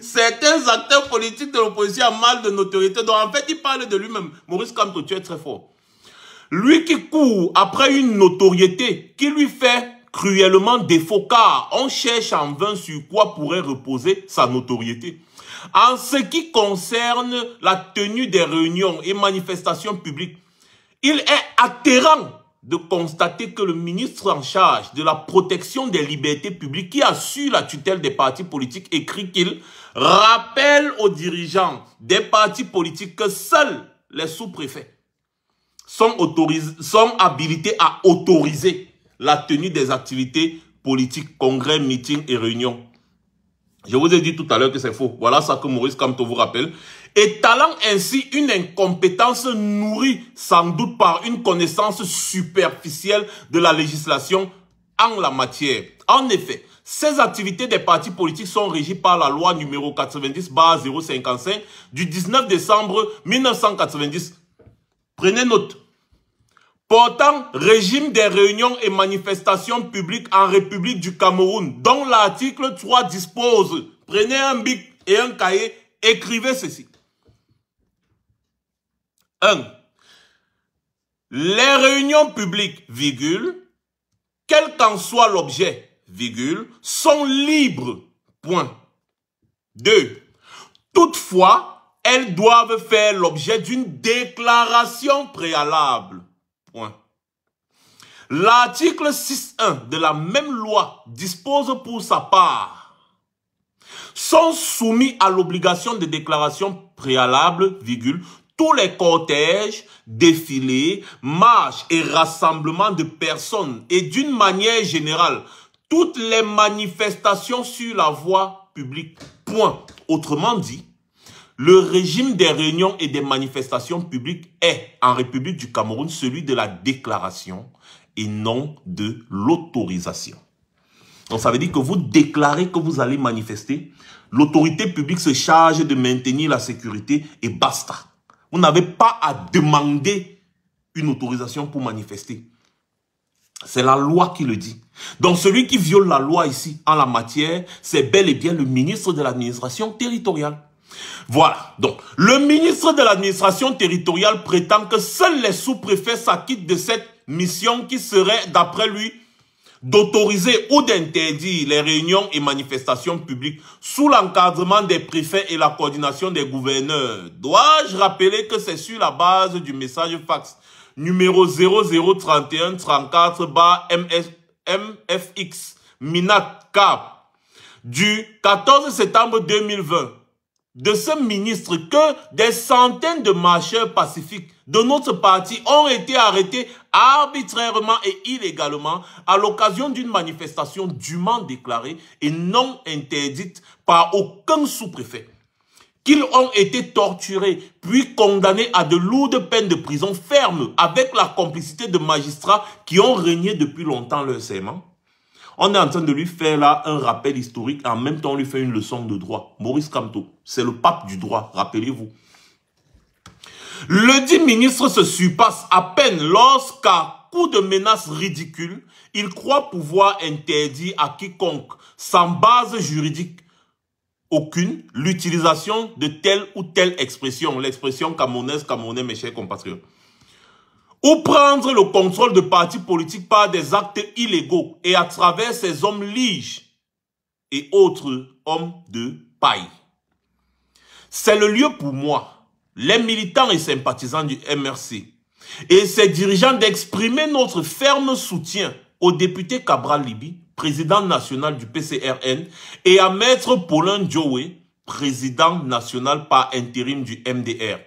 Certains acteurs politiques de l'opposition en mal de notoriété. Donc, en fait, il parle de lui-même. Maurice Kamto, tu es très fort. Lui qui court après une notoriété qui lui fait cruellement défaut, car on cherche en vain sur quoi pourrait reposer sa notoriété. En ce qui concerne la tenue des réunions et manifestations publiques, il est atterrant de constater que le ministre en charge de la protection des libertés publiques qui assure la tutelle des partis politiques écrit qu'il rappelle aux dirigeants des partis politiques que seuls les sous-préfets sont habilités à autoriser la tenue des activités politiques, congrès, meetings et réunions. Je vous ai dit tout à l'heure que c'est faux. Voilà ça que Maurice Kamto vous rappelle. Étalant ainsi une incompétence nourrie sans doute par une connaissance superficielle de la législation en la matière. En effet, ces activités des partis politiques sont régies par la loi numéro 90/055 du 19 décembre 1990. Prenez note. Portant régime des réunions et manifestations publiques en République du Cameroun, dont l'article 3 dispose. Prenez un bic et un cahier, écrivez ceci. 1. Les réunions publiques, virgule, quel qu'en soit l'objet, virgule, sont libres, point. 2. Toutefois, elles doivent faire l'objet d'une déclaration préalable. L'article 6.1 de la même loi dispose pour sa part sont soumis à l'obligation de déclaration préalable, virgule, tous les cortèges, défilés, marches et rassemblements de personnes et d'une manière générale, toutes les manifestations sur la voie publique. Point. Autrement dit, le régime des réunions et des manifestations publiques est, en République du Cameroun, celui de la déclaration et non de l'autorisation. Donc, ça veut dire que vous déclarez que vous allez manifester, l'autorité publique se charge de maintenir la sécurité et basta. Vous n'avez pas à demander une autorisation pour manifester. C'est la loi qui le dit. Donc celui qui viole la loi ici en la matière, c'est bel et bien le ministre de l'administration territoriale. Voilà. Donc le ministre de l'administration territoriale prétend que seuls les sous-préfets s'acquittent de cette mission qui serait, d'après lui, d'autoriser ou d'interdire les réunions et manifestations publiques sous l'encadrement des préfets et la coordination des gouverneurs. Dois-je rappeler que c'est sur la base du message fax numéro 0031 34 MFX Minat Cap du 14 septembre 2020 de ce ministre que des centaines de marcheurs pacifiques de notre parti ont été arrêtés arbitrairement et illégalement à l'occasion d'une manifestation dûment déclarée et non interdite par aucun sous-préfet. Qu'ils ont été torturés puis condamnés à de lourdes peines de prison ferme avec la complicité de magistrats qui ont régné depuis longtemps leur serment. On est en train de lui faire là un rappel historique, en même temps on lui fait une leçon de droit. Maurice Kamto, c'est le pape du droit, rappelez-vous. Le dit ministre se surpasse à peine lorsqu'à coup de menaces ridicules, il croit pouvoir interdire à quiconque, sans base juridique aucune, l'utilisation de telle ou telle expression, l'expression camerounaise, mes chers compatriotes, ou prendre le contrôle de partis politiques par des actes illégaux et à travers ces hommes liges et autres hommes de paille. C'est le lieu pour moi, les militants et sympathisants du MRC et ses dirigeants d'exprimer notre ferme soutien au député Cabral Libi, président national du PCRN, et à Maître Paulin Djoué, président national par intérim du MDR,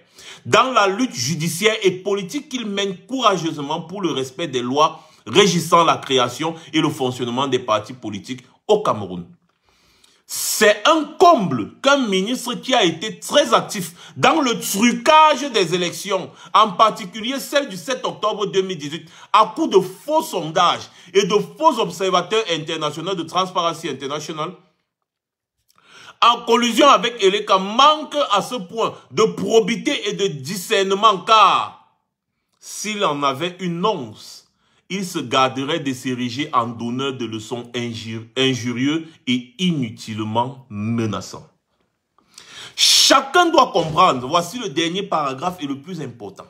dans la lutte judiciaire et politique qu'ils mènent courageusement pour le respect des lois régissant la création et le fonctionnement des partis politiques au Cameroun. C'est un comble qu'un ministre qui a été très actif dans le trucage des élections, en particulier celle du 7 octobre 2018, à coup de faux sondages et de faux observateurs internationaux de Transparency International, en collusion avec Eleka, manque à ce point de probité et de discernement, car s'il en avait une once, il se garderait de s'ériger en donneur de leçons injurieux et inutilement menaçants. Chacun doit comprendre, voici le dernier paragraphe et le plus important.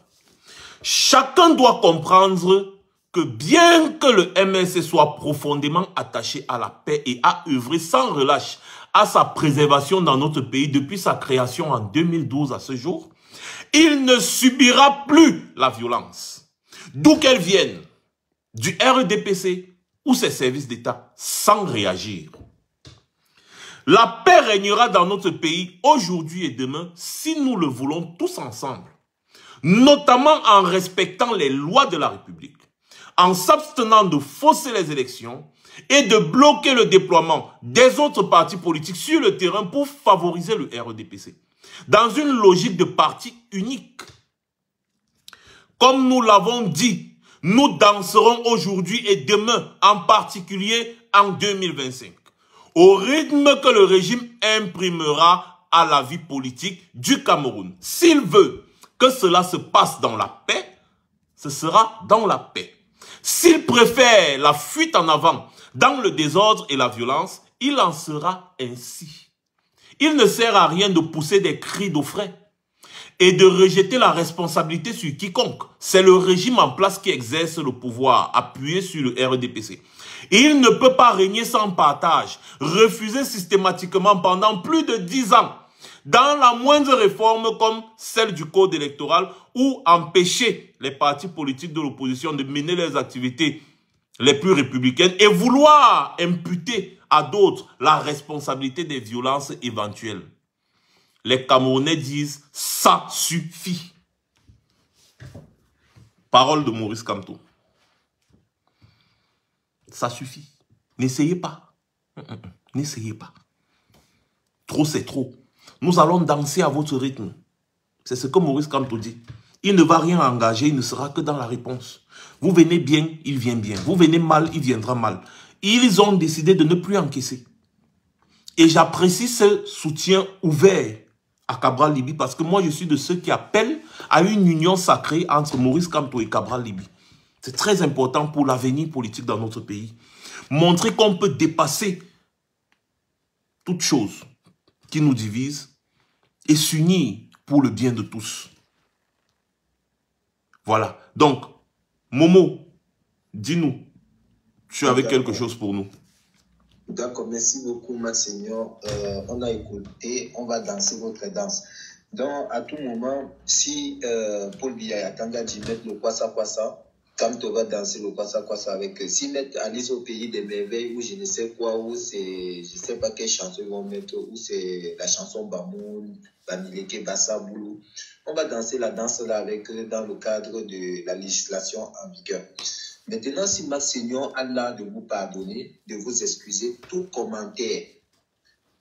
Chacun doit comprendre que bien que le MRC soit profondément attaché à la paix et a œuvré sans relâche à sa préservation dans notre pays depuis sa création en 2012 à ce jour, il ne subira plus la violence, d'où qu'elle vienne, du RDPC ou ses services d'État, sans réagir. La paix régnera dans notre pays aujourd'hui et demain si nous le voulons tous ensemble, notamment en respectant les lois de la République, en s'abstenant de fausser les élections et de bloquer le déploiement des autres partis politiques sur le terrain pour favoriser le RDPC, dans une logique de parti unique. Comme nous l'avons dit, nous danserons aujourd'hui et demain, en particulier en 2025, au rythme que le régime imprimera à la vie politique du Cameroun. S'il veut que cela se passe dans la paix, ce sera dans la paix. S'il préfère la fuite en avant dans le désordre et la violence, il en sera ainsi. Il ne sert à rien de pousser des cris d'orfraie et de rejeter la responsabilité sur quiconque. C'est le régime en place qui exerce le pouvoir, appuyé sur le RDPC. Et il ne peut pas régner sans partage, refuser systématiquement pendant plus de 10 ans, dans la moindre réforme comme celle du code électoral, ou empêcher les partis politiques de l'opposition de mener leurs activités les plus républicaines et vouloir imputer à d'autres la responsabilité des violences éventuelles. Les Camerounais disent « ça suffit ». Parole de Maurice Kamto. Ça suffit. N'essayez pas. N'essayez pas. Trop, c'est trop. Nous allons danser à votre rythme. C'est ce que Maurice Kamto dit. Il ne va rien engager, il ne sera que dans la réponse. Vous venez bien, il vient bien. Vous venez mal, il viendra mal. Ils ont décidé de ne plus encaisser. Et j'apprécie ce soutien ouvert à Cabral Libi parce que moi je suis de ceux qui appellent à une union sacrée entre Maurice Kamto et Cabral Libi. C'est très important pour l'avenir politique dans notre pays. Montrer qu'on peut dépasser toute chose qui nous divise et s'unir pour le bien de tous. Voilà. Donc, Momo, dis-nous, tu avais quelque chose pour nous. D'accord, merci beaucoup, Maxignon. On a écouté, on va danser votre danse. Donc, à tout moment, si Paul Biya attend à mettre le kwasa, quand on va danser le kwasa avec eux, s'ils mettent Alice au pays des merveilles, ou je ne sais quoi, ou c'est, je ne sais pas quelle chanson ils vont mettre, ou c'est la chanson Bamoun, Bamileke, Bassaboulou, on va danser la danse là avec eux dans le cadre de la législation en vigueur. Maintenant, si Maxignon a l'art de vous pardonner, de vous excuser, tout commentaire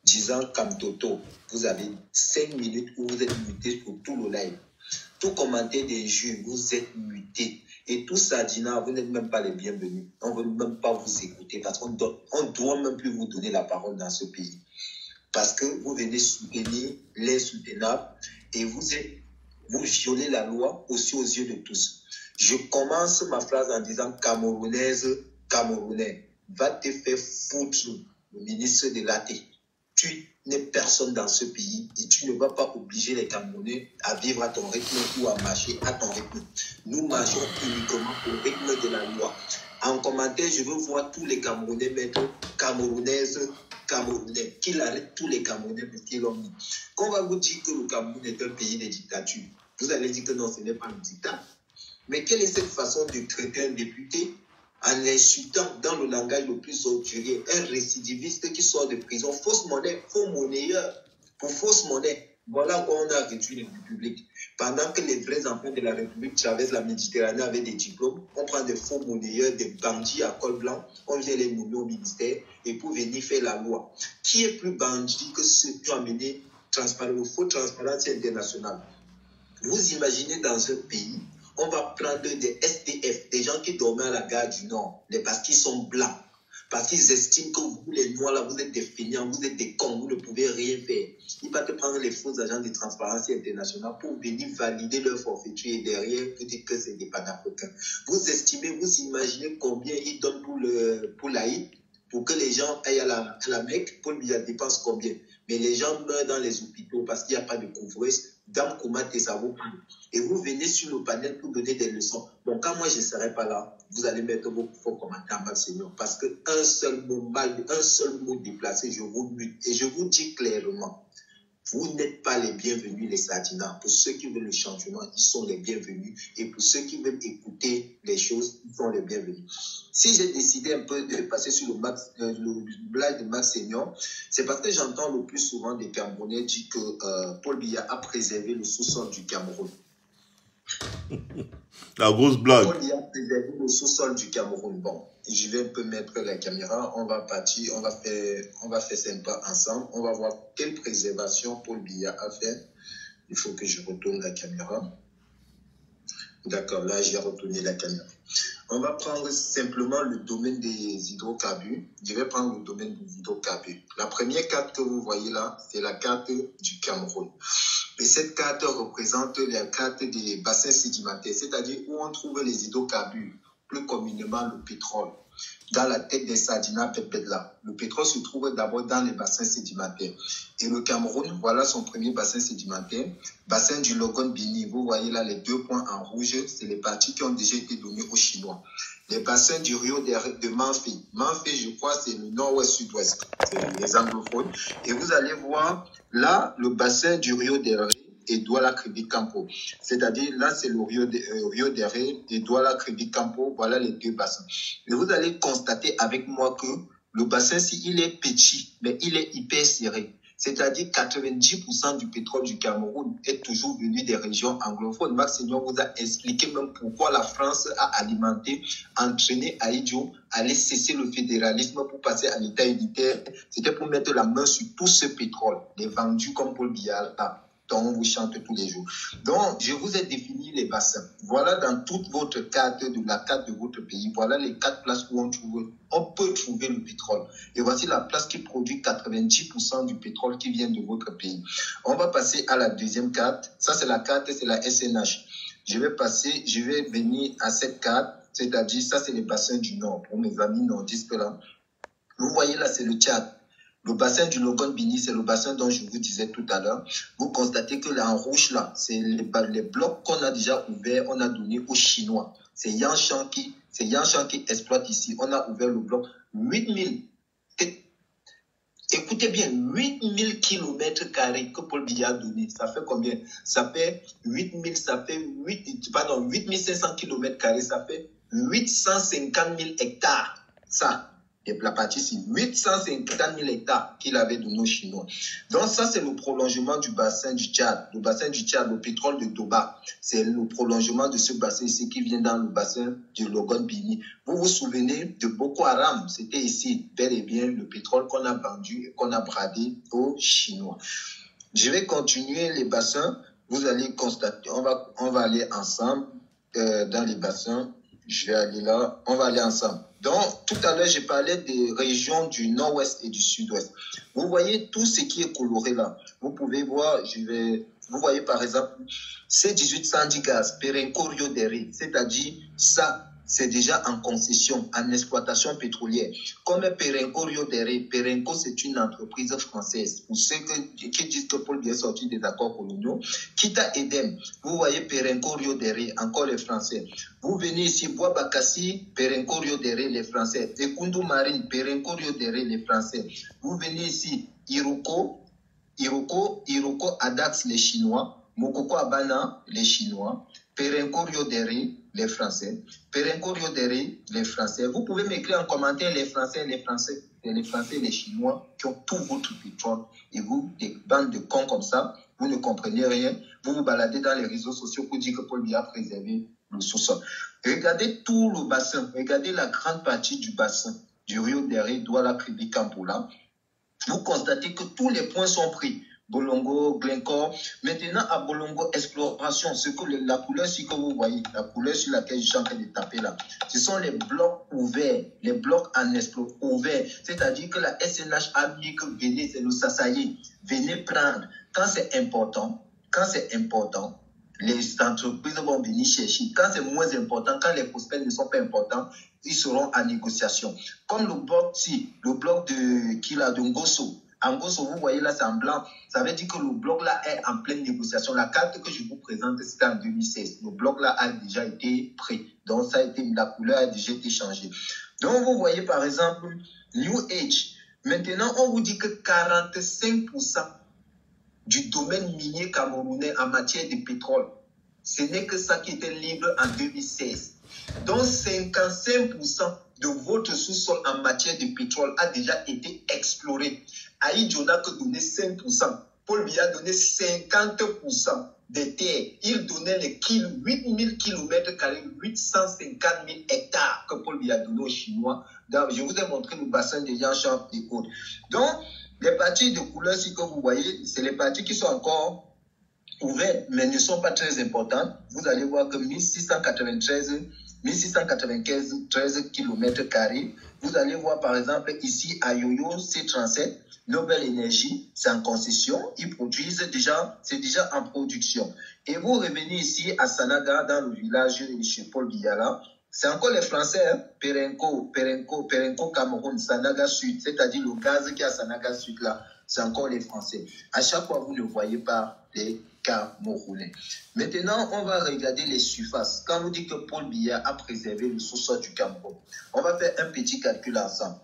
disant Kamtoto, vous avez 5 minutes où vous êtes muté pour tout le live. Tout commentaire d'injure, vous êtes muté. Et tout ça, Dina, vous n'êtes même pas les bienvenus. On ne veut même pas vous écouter parce qu'on ne doit même plus vous donner la parole dans ce pays. Parce que vous venez soutenir l'insoutenable et vous violez la loi aussi aux yeux de tous. Je commence ma phrase en disant Camerounaise, Camerounais, va te faire foutre le ministre de l'AT. Tu n'es personne dans ce pays et tu ne vas pas obliger les Camerounais à vivre à ton rythme ou à marcher à ton rythme. Nous marchons uniquement au rythme de la loi. En commentaire, je veux voir tous les Camerounais mettre Camerounaise, Camerounais, qu'il arrête tous les Camerounais parce qu'ils l'ont mis. Quand on va vous dire que le Cameroun est un pays de dictature, vous allez dire que non, ce n'est pas un dictat. Mais quelle est cette façon de traiter un député en l'insultant dans le langage le plus ordurier, un récidiviste qui sort de prison, fausse monnaie, faux monnayeur, pour fausse monnaie. Voilà quoi on a réduit la République. Pendant que les vrais enfants de la République traversent la Méditerranée avec des diplômes, on prend des faux monnayeurs, des bandits à col blanc, on vient les nommer au ministère et pour venir faire la loi. Qui est plus bandit que ceux qui ont amené le faux transparence internationale? Vous imaginez dans un pays, on va prendre des SDF, des gens qui dormaient à la gare du Nord, parce qu'ils sont blancs, parce qu'ils estiment que vous, les Noirs, là, vous êtes des feignants, vous êtes des cons, vous ne pouvez rien faire. Ils vont te prendre les faux agents de transparence internationale pour venir valider leur forfaiture et derrière, vous dites que c'est des panafricains. Vous estimez, vous imaginez combien ils donnent pour l'Aïd, pour que les gens aillent à la Mecque, Paul Biya dépense combien? Mais les gens meurent dans les hôpitaux parce qu'il n'y a pas de couvrage. Dans comment ça vous prend. Et vous venez sur le panel pour donner des leçons. Bon, quand moi je ne serai pas là, vous allez mettre vos faux commentaires, Maxignon. Parce qu'un seul mot mal, un seul mot déplacé, je vous mute. Et je vous dis clairement, vous n'êtes pas les bienvenus, les Sardinats. Pour ceux qui veulent le changement, ils sont les bienvenus. Et pour ceux qui veulent écouter les choses, ils sont les bienvenus. Si j'ai décidé un peu de passer sur le blague de Maxignon, c'est parce que j'entends le plus souvent des Camerounais dire que Paul Biya a préservé le sous-sol du Cameroun. La grosse blague. Paul Biya a préservé le sous-sol du Cameroun. Bon, je vais un peu mettre la caméra, on va partir, on va faire sympa ensemble, on va voir quelle préservation Paul Biya a fait. Il faut que je retourne la caméra. D'accord, là j'ai retourné la caméra. On va prendre simplement le domaine des hydrocarbures. Je vais prendre le domaine des hydrocarbures. La première carte que vous voyez là, c'est la carte du Cameroun. Et cette carte représente la carte des bassins sédimentaires, c'est-à-dire où on trouve les hydrocarbures, plus communément le pétrole. Dans la tête des Sardinats Pepedla. Le pétrole se trouve d'abord dans les bassins sédimentaires. Et le Cameroun, voilà son premier bassin sédimentaire. Bassin du Logon-Bini, vous voyez là les 2 points en rouge, c'est les parties qui ont déjà été données aux Chinois. Les bassins du Rio de Manfé. Manfé, je crois, c'est le nord-ouest-sud-ouest, c'est les anglophones. Et vous allez voir là, le bassin du Rio de et Douala Kribi-Campo. C'est-à-dire, là, c'est le Rio de Ré et Douala Kribi-Campo. Voilà les 2 bassins. Et vous allez constater avec moi que le bassin, il est petit, mais il est hyper serré. C'est-à-dire 90% du pétrole du Cameroun est toujours venu des régions anglophones. Maxignon vous a expliqué même pourquoi la France a alimenté, entraîné Ahidjo à aller cesser le fédéralisme pour passer à l'État unitaire. C'était pour mettre la main sur tout ce pétrole, les vendus comme Paul Biya dont on vous chante tous les jours. Donc, je vous ai défini les bassins. Voilà dans toute votre carte, de la carte de votre pays, voilà les 4 places où on peut trouver le pétrole. Et voici la place qui produit 90% du pétrole qui vient de votre pays. On va passer à la deuxième carte. Ça, c'est la carte, c'est la SNH. Je vais venir à cette carte. c'est-à-dire ça c'est le bassin du Nord, pour mes amis nordistes là. Vous voyez là, c'est le Tchad. Le bassin du Logone-Bini, c'est le bassin dont je vous disais tout à l'heure. Vous constatez que là, en rouge, là, c'est les blocs qu'on a déjà ouverts, on a donné aux Chinois. C'est Yanshan qui exploite ici. On a ouvert le bloc 8000. Écoutez bien, 8000 km² que Paul Biya a donné. Ça fait combien? Ça fait 8500 km². Ça fait 850 000 hectares. Ça. Et la partie ici, 850 000 hectares qu'il avait donné aux Chinois. Donc ça, c'est le prolongement du bassin du Tchad. Le bassin du Tchad, le pétrole de Doba, c'est le prolongement de ce bassin ici qui vient dans le bassin du Logone-Bini. Vous vous souvenez de Boko Haram? C'était ici, bel et bien, le pétrole qu'on a vendu et qu'on a bradé aux Chinois. Je vais continuer les bassins. Vous allez constater, on va aller ensemble dans les bassins. Je vais aller là, on va aller ensemble. Donc, tout à l'heure, j'ai parlé des régions du nord-ouest et du sud-ouest. Vous voyez tout ce qui est coloré là. Vous pouvez voir, vous voyez par exemple, C18 Sandi Gaz, Perenco Rio Deri, c'est-à-dire ça, c'est déjà en concession, en exploitation pétrolière. Comme Perenco Rio Deri, Perenco c'est une entreprise française. Pour ceux qui disent que Paul Biya est sorti des accords coloniaux, Kita Edem, vous voyez Perenco Rio Deri, encore les Français. Vous venez ici, Bois Bakassi, Perenco Rio Deri, les Français. Tekundu Marine, Perenco Rio Deri, les Français. Vous venez ici, Iroko Adax, les Chinois. Mokoko Abana, les Chinois. Perenco Rio Deri, les Français. Perenco Rio Deri, les Français. Vous pouvez m'écrire en commentaire les Français, les Chinois qui ont tout votre pétrole. Et vous, des bandes de cons comme ça, vous ne comprenez rien. Vous vous baladez dans les réseaux sociaux pour dire que Paul Biya a préservé le sous-sol. Regardez tout le bassin. Regardez la grande partie du bassin du Rio Deri, Douala, Kribi, Kampola. Vous constatez que tous les points sont pris. Bolongo, Glencore. Maintenant, à Bolongo, exploration, la couleur sur que vous voyez, la couleur sur laquelle je suis en train de taper là, ce sont les blocs ouverts, les blocs en exploration ouverts. C'est-à-dire que la SNH a dit que venez, c'est le Sassaï, venez prendre. Quand c'est important, les entreprises vont venir chercher. Quand c'est moins important, quand les prospects ne sont pas importants, ils seront en négociation. Comme le bloc de Ngosso. En Ngosso, vous voyez là, c'est en blanc. Ça veut dire que le bloc là est en pleine négociation. La carte que je vous présente, c'était en 2016. Le bloc là a déjà été pris. Donc, la couleur a déjà été changée. Donc, vous voyez par exemple, New Age. Maintenant, on vous dit que 45% du domaine minier camerounais en matière de pétrole, ce n'est que ça qui était libre en 2016. Donc 55% de votre sous-sol en matière de pétrole a déjà été exploré. Aïdjo n'a que donné 5%. Paul Biya a donné 50% des terres. Il donnait les 8000 km², 850 000 hectares que Paul Biya a donné aux Chinois. Donc, je vous ai montré le bassin de Yanshan et autres. Donc, les parties de couleur, si que vous voyez, c'est les parties qui sont encore ouvertes, mais ne sont pas très importantes. Vous allez voir que 1695 km². Vous allez voir par exemple ici à Yoyo C37, Nobel Energy, c'est en concession. Ils produisent déjà, c'est déjà en production. Et vous revenez ici à Sanaga, dans le village de chez Paul Biya. C'est encore les Français, hein? Perenco Cameroun, Sanaga Sud, c'est-à-dire le gaz qui est à Sanaga Sud là, c'est encore les Français. À chaque fois, vous ne voyez pas les Camerounais. Maintenant, on va regarder les surfaces. Quand vous dites que Paul Biya a préservé le sous-sol du Cameroun, on va faire un petit calcul ensemble.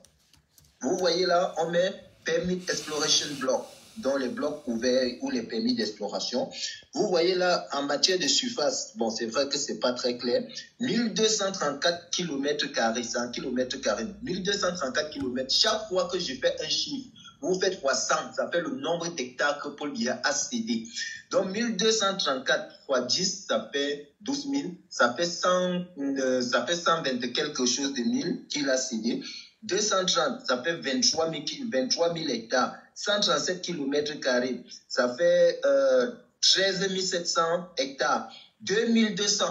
Vous voyez là, on met Permit Exploration Block, dans les blocs ouverts ou les permis d'exploration. Vous voyez là, en matière de surface, bon, c'est vrai que c'est pas très clair, 1234 km², c'est un km², 1234 km. Chaque fois que je fais un chiffre, vous faites fois 100, ça fait le nombre d'hectares que Paul Biya a cédé. Donc 1234 fois 10, ça fait 12 000, ça fait 120 quelque chose de 1000 qu'il a cédé. 230, ça fait 23 000 hectares. 137 km², ça fait 13 700 hectares. 2200,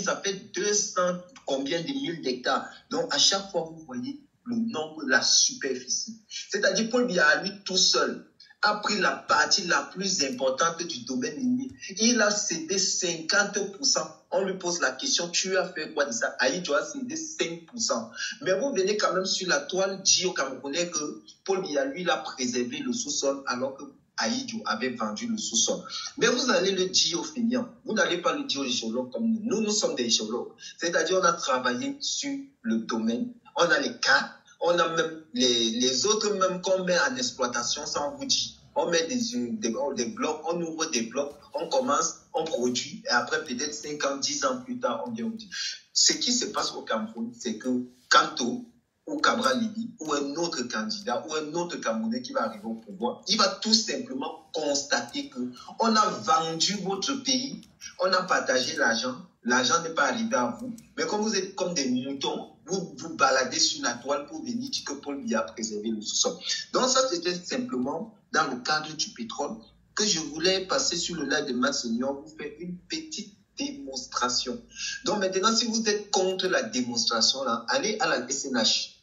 ça fait 200 combien de mille d'hectares. Donc, à chaque fois, vous voyez le nombre, la superficie. C'est-à-dire, Paul Biya, lui, tout seul, a pris la partie la plus importante du domaine minier. Il a cédé 50%. On lui pose la question, tu as fait quoi de ça? Ahidjo a cédé 5%. Mais vous venez quand même sur la toile, dire aux Camerounais que Paul Biya, lui, il a préservé le sous-sol alors que Ahidjo avait vendu le sous-sol. Mais vous allez le dire aux feignants. Vous n'allez pas le dire aux géologues comme nous. Nous sommes des géologues. C'est-à-dire, on a travaillé sur le domaine. On a les cas. On a même les autres même qu'on met en exploitation sans vous dire. On met des blocs, on ouvre des blocs, on commence, on produit, et après peut-être 5 ans, 10 ans plus tard, on vient vous dire. Ce qui se passe au Cameroun, c'est que Kanto ou Cabral Libi ou un autre candidat ou un autre Camerounais qui va arriver au pouvoir, il va tout simplement constater qu'on a vendu votre pays, on a partagé l'argent, l'argent n'est pas arrivé à vous, mais comme vous êtes comme des moutons, vous vous baladez sur la toile pour venir dire que Paul Biya a préservé le sous-sol. Donc ça, c'était simplement dans le cadre du pétrole que je voulais passer sur le live de Max Senior, vous faire une petite démonstration. Donc maintenant, si vous êtes contre la démonstration, là, allez à la SNH.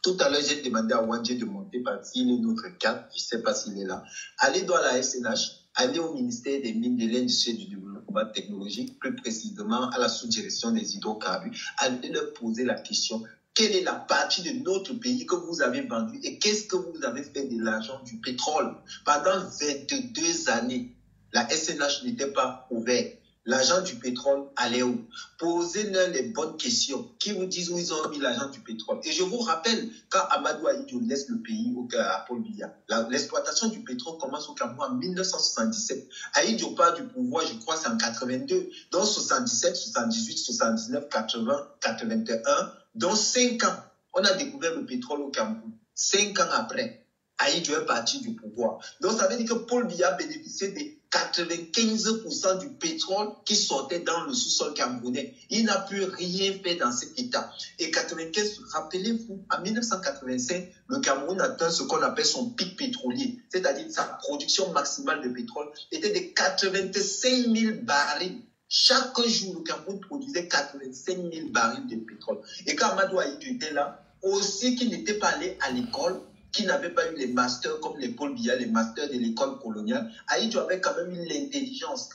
Tout à l'heure, j'ai demandé à Wandje de monter parce qu'il est notre cadre, je ne sais pas s'il est là. Allez dans la SNH, allez au ministère des Mines, de l'Industrie et du Développement technologique, plus précisément à la sous-direction des hydrocarbures. Allez leur poser la question, quelle est la partie de notre pays que vous avez vendue et qu'est-ce que vous avez fait de l'argent du pétrole? Pendant 22 années, la SNH n'était pas ouverte. L'argent du pétrole allait où? Posez-leur les bonnes questions. Qui vous disent où ils ont mis l'argent du pétrole? Et je vous rappelle, quand Amadou Ahidjo laisse le pays à Paul Biya, l'exploitation du pétrole commence au Cameroun en 1977. Ahidjo part du pouvoir, je crois, c'est en 82. Donc 77, 78, 79, 80, 81. Dans 5 ans, on a découvert le pétrole au Cameroun. 5 ans après, Ahidjo est parti du pouvoir. Donc ça veut dire que Paul Biya bénéficiait des 95% du pétrole qui sortait dans le sous-sol camerounais. Il n'a plus rien fait dans cet état. Et 95, rappelez-vous, en 1985, le Cameroun atteint ce qu'on appelle son pic pétrolier, c'est-à-dire sa production maximale de pétrole était de 85 000 barils. Chaque jour, le Cameroun produisait 85 000 barils de pétrole. Et quand Amadou Ahidjo était là, aussi qu'il n'était pas allé à l'école, qui n'avait pas eu les masters comme les Paul Biya, les masters de l'école coloniale, Ahidjo avait quand même eu l'intelligence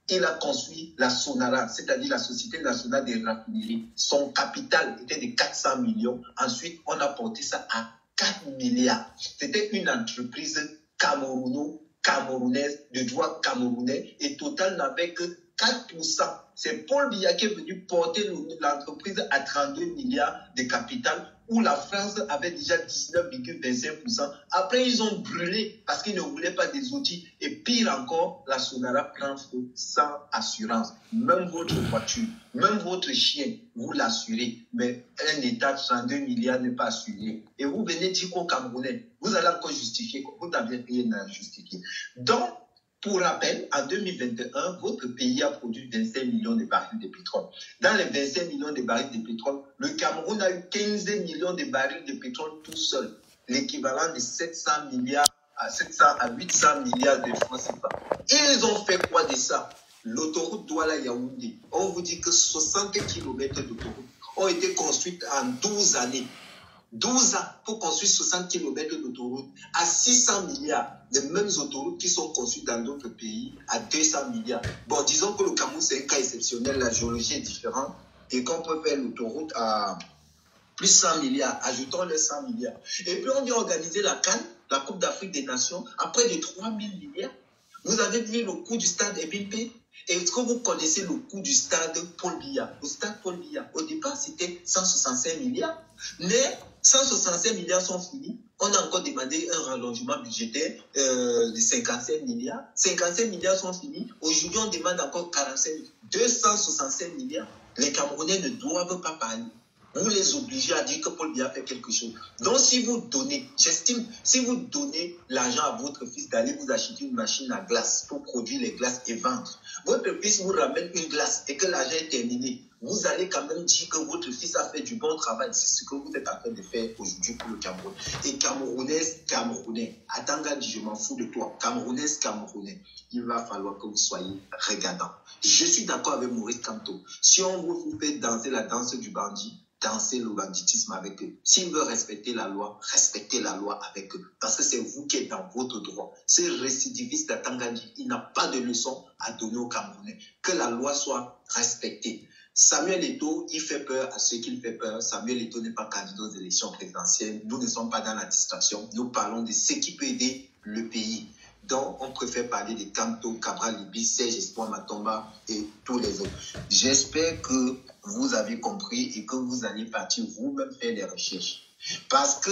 qu'il a construit la Sonara, c'est-à-dire la Société nationale des raffineries. Son capital était de 400 millions. Ensuite, on a porté ça à 4 milliards. C'était une entreprise camerounaise, de droit camerounais, et Total n'avait que 4%. C'est Paul Biya qui est venu porter l'entreprise à 32 milliards de capital, où la France avait déjà 19,25%. Après, ils ont brûlé parce qu'ils ne voulaient pas des outils. Et pire encore, la Sonara prend feu sans assurance. Même votre voiture, même votre chien, vous l'assurez. Mais un État de 32 milliards n'est pas assuré. Et vous venez dire qu'au Camerounais, vous allez encore justifier, vous n'avez rien à justifier. Donc, pour rappel, en 2021, votre pays a produit 25 millions de barils de pétrole. Dans les 25 millions de barils de pétrole, le Cameroun a eu 15 millions de barils de pétrole tout seul, l'équivalent de 700 milliards à 800 milliards de francs CFA. Ils ont fait quoi de ça? L'autoroute Douala-Yaoundé, on vous dit que 60 km d'autoroute ont été construites en 12 années. 12 ans pour construire 60 km d'autoroute à 600 milliards. Les mêmes autoroutes qui sont construites dans d'autres pays à 200 milliards. Bon, disons que le Cameroun, c'est un cas exceptionnel, la géologie est différente et qu'on peut faire l'autoroute à plus 100 milliards. Ajoutons les 100 milliards. Et puis, on vient organiser la CAN, la Coupe d'Afrique des Nations, à près de 3 000 milliards. Vous avez vu le coût du stade Ebimpe? Est-ce que vous connaissez le coût du stade Paul Biya? Le stade Paul Biya, au départ, c'était 165 milliards. Mais 165 milliards sont finis. On a encore demandé un rallongement budgétaire de 57 milliards. 55 milliards sont finis. Aujourd'hui, on demande encore 45, 265 milliards. Les Camerounais ne doivent pas parler. Vous les obligez à dire que Paul Biya fait quelque chose. Donc, si vous donnez, j'estime, si vous donnez l'argent à votre fils d'aller vous acheter une machine à glace pour produire les glaces et vendre, votre fils vous ramène une glace et que l'argent est terminé, vous allez quand même dire que votre fils a fait du bon travail. C'est ce que vous êtes en train de faire aujourd'hui pour le Cameroun. Et Camerounais, Atanga dit je m'en fous de toi. Camerounais, il va falloir que vous soyez regardants. Je suis d'accord avec Maurice Kamto. Si on vous fait danser la danse du bandit, danser le banditisme avec eux. S'il veut respecter la loi, respectez la loi avec eux. Parce que c'est vous qui êtes dans votre droit. Ce récidiviste d'Atangandi, il n'a pas de leçon à donner aux Camerounais. Que la loi soit respectée. Samuel Eto'o, il fait peur à ceux qui fait peur. Samuel Eto'o n'est pas candidat aux élections présidentielles. Nous ne sommes pas dans la distraction. Nous parlons de ce qui peut aider le pays. Donc, on préfère parler de Kanto, Cabral Libi, Serge Espoir Matomba et tous les autres. J'espère que vous avez compris et que vous allez partir vous-même faire des recherches. Parce que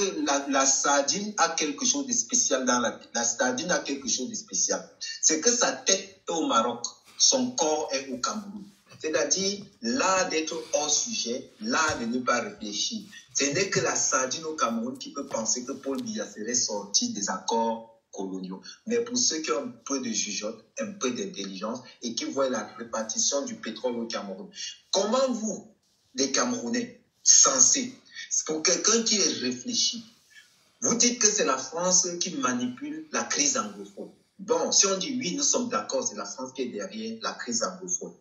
la sardine a quelque chose de spécial dans la sardine a quelque chose de spécial. C'est que sa tête est au Maroc, son corps est au Cameroun. C'est-à-dire l'art d'être hors sujet, l'art de ne pas réfléchir. Ce n'est que la sardine au Cameroun qui peut penser que Paul Biya serait sorti des accords coloniaux. Mais pour ceux qui ont un peu de jugeote, un peu d'intelligence et qui voient la répartition du pétrole au Cameroun, comment vous, les Camerounais, censés, pour quelqu'un qui est réfléchi, vous dites que c'est la France qui manipule la crise anglophone. Bon, si on dit oui, nous sommes d'accord, c'est la France qui est derrière la crise anglophone.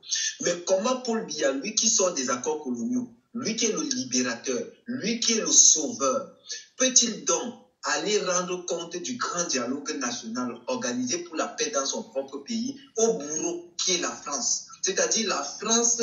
Mais comment Paul Biya, lui qui sort des accords coloniaux, lui qui est le libérateur, lui qui est le sauveur, peut-il donc aller rendre compte du grand dialogue national organisé pour la paix dans son propre pays au bourreau qui est la France? C'est-à-dire la France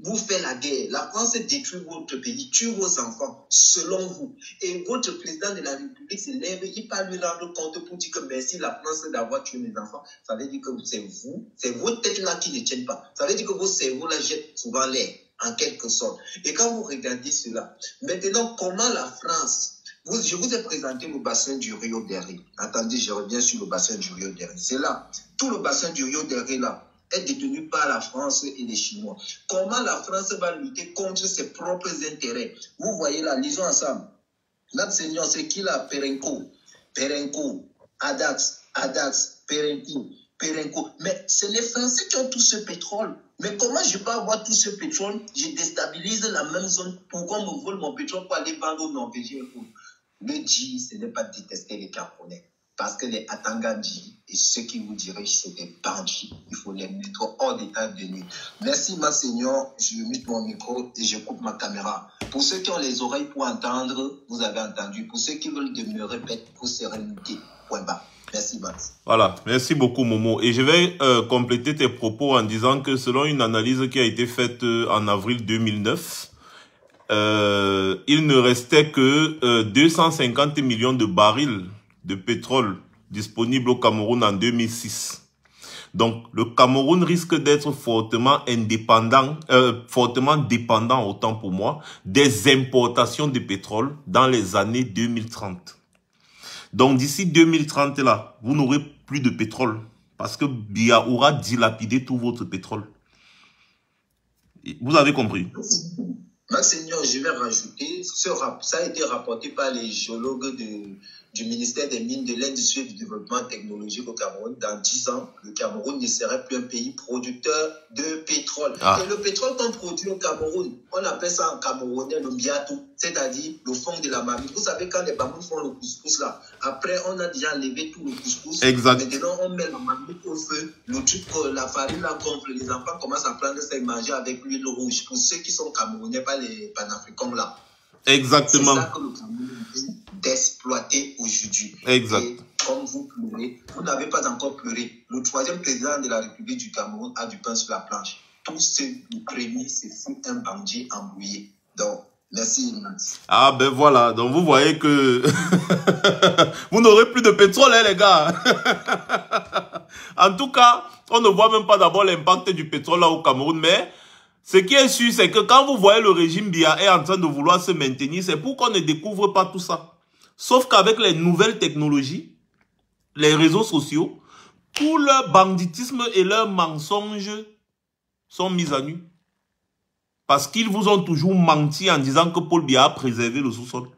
vous fait la guerre, la France détruit votre pays, tue vos enfants, selon vous. Et votre président de la République se lève, il peut lui rendre compte pour dire que merci la France d'avoir tué mes enfants. Ça veut dire que c'est vous, c'est vos têtes-là qui ne tiennent pas. Ça veut dire que vos cerveaux-là jettent souvent l'air, en quelque sorte. Et quand vous regardez cela, maintenant, comment la France... Je vous ai présenté le bassin du Rio Derry. Attendez, je reviens sur le bassin du Rio Derry. C'est là. Tout le bassin du Rio Derry, là, est détenu par la France et les Chinois. Comment la France va lutter contre ses propres intérêts? Vous voyez là, lisons ensemble. Notre Seigneur, c'est qui là? Perenco, Adax, Perenco. Mais c'est les Français qui ont tout ce pétrole. Mais comment je peux avoir tout ce pétrole? Je déstabilise la même zone. Pourquoi on me vole mon pétrole pour aller vendre aux Norvégiens? Le G, ce n'est pas détester les Camerounais. Parce que les Atangandi et ceux qui vous dirigent, c'est des bandits. Il faut les mettre hors d'état de nuit. Merci, ma Seigneur. Je mute mon micro et je coupe ma caméra. Pour ceux qui ont les oreilles pour entendre, vous avez entendu. Pour ceux qui veulent demeurer bêtes, vous serez mutés. Point bas. Merci, Max. Voilà, merci beaucoup, Momo. Et je vais compléter tes propos en disant que selon une analyse qui a été faite en avril 2009, il ne restait que 250 millions de barils de pétrole disponibles au Cameroun en 2006. Donc, le Cameroun risque d'être fortement indépendant, fortement dépendant, autant pour moi, des importations de pétrole dans les années 2030. Donc, d'ici 2030, là, vous n'aurez plus de pétrole parce que Biya aura dilapidé tout votre pétrole. Vous avez compris? Ma Seigneur, je vais rajouter, ça a été rapporté par les géologues du ministère des Mines, de l'Industrie et du Développement technologique au Cameroun. Dans 10 ans, le Cameroun ne serait plus un pays producteur de pétrole. Et le pétrole qu'on produit au Cameroun, on appelle ça en camerounais le mbiatou, c'est-à-dire le fond de la marmite. Vous savez, quand les Bamouns font le couscous là, après on a déjà levé tout le couscous. Exact. Maintenant, on met la marmite au feu, le truc, la farine là gonfle, les enfants commencent à prendre ça et manger avec l'huile rouge. Pour ceux qui sont camerounais, pas les panafricains là. Exactement. C'est ça que le Cameroun dit d'exploiter aujourd'hui. Exact. Et comme vous pleurez, vous n'avez pas encore pleuré. Le troisième président de la République du Cameroun a du pain sur la planche. Tout ce le premier, c'est fou un bandit embrouillé. Donc, merci, Max. Ah ben voilà, donc vous voyez que vous n'aurez plus de pétrole, hein, les gars. En tout cas, on ne voit même pas d'abord l'impact du pétrole là au Cameroun, mais ce qui est sûr, c'est que quand vous voyez le régime Biya est en train de vouloir se maintenir, c'est pour qu'on ne découvre pas tout ça. Sauf qu'avec les nouvelles technologies, les réseaux sociaux, tout leur banditisme et leurs mensonges sont mis à nu. Parce qu'ils vous ont toujours menti en disant que Paul Biya a préservé le sous-sol.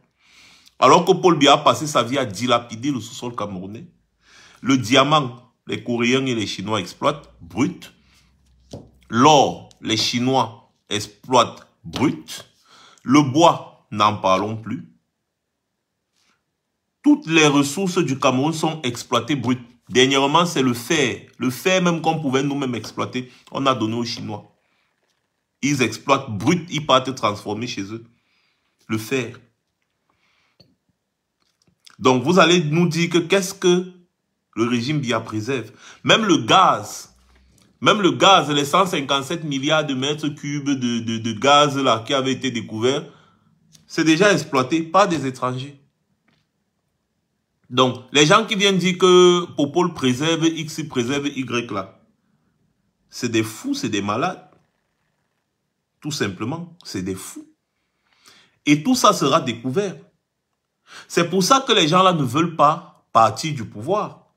Alors que Paul Biya a passé sa vie à dilapider le sous-sol camerounais. Le diamant, les Coréens et les Chinois exploitent brut. L'or, les Chinois exploitent brut. Le bois, n'en parlons plus. Toutes les ressources du Cameroun sont exploitées brut. Dernièrement, c'est le fer. Le fer même qu'on pouvait nous-mêmes exploiter, on a donné aux Chinois. Ils exploitent brut, ils partent transformer chez eux. le faire. Donc, vous allez nous dire que qu'est-ce que le régime Biya préserve? Même le gaz, les 157 milliards de mètres cubes de gaz là qui avaient été découverts, c'est déjà exploité par des étrangers. Donc, les gens qui viennent dire que Popol préserve X, préserve Y là, c'est des fous, c'est des malades. Tout simplement, c'est des fous. Et tout ça sera découvert. C'est pour ça que les gens là ne veulent pas partir du pouvoir.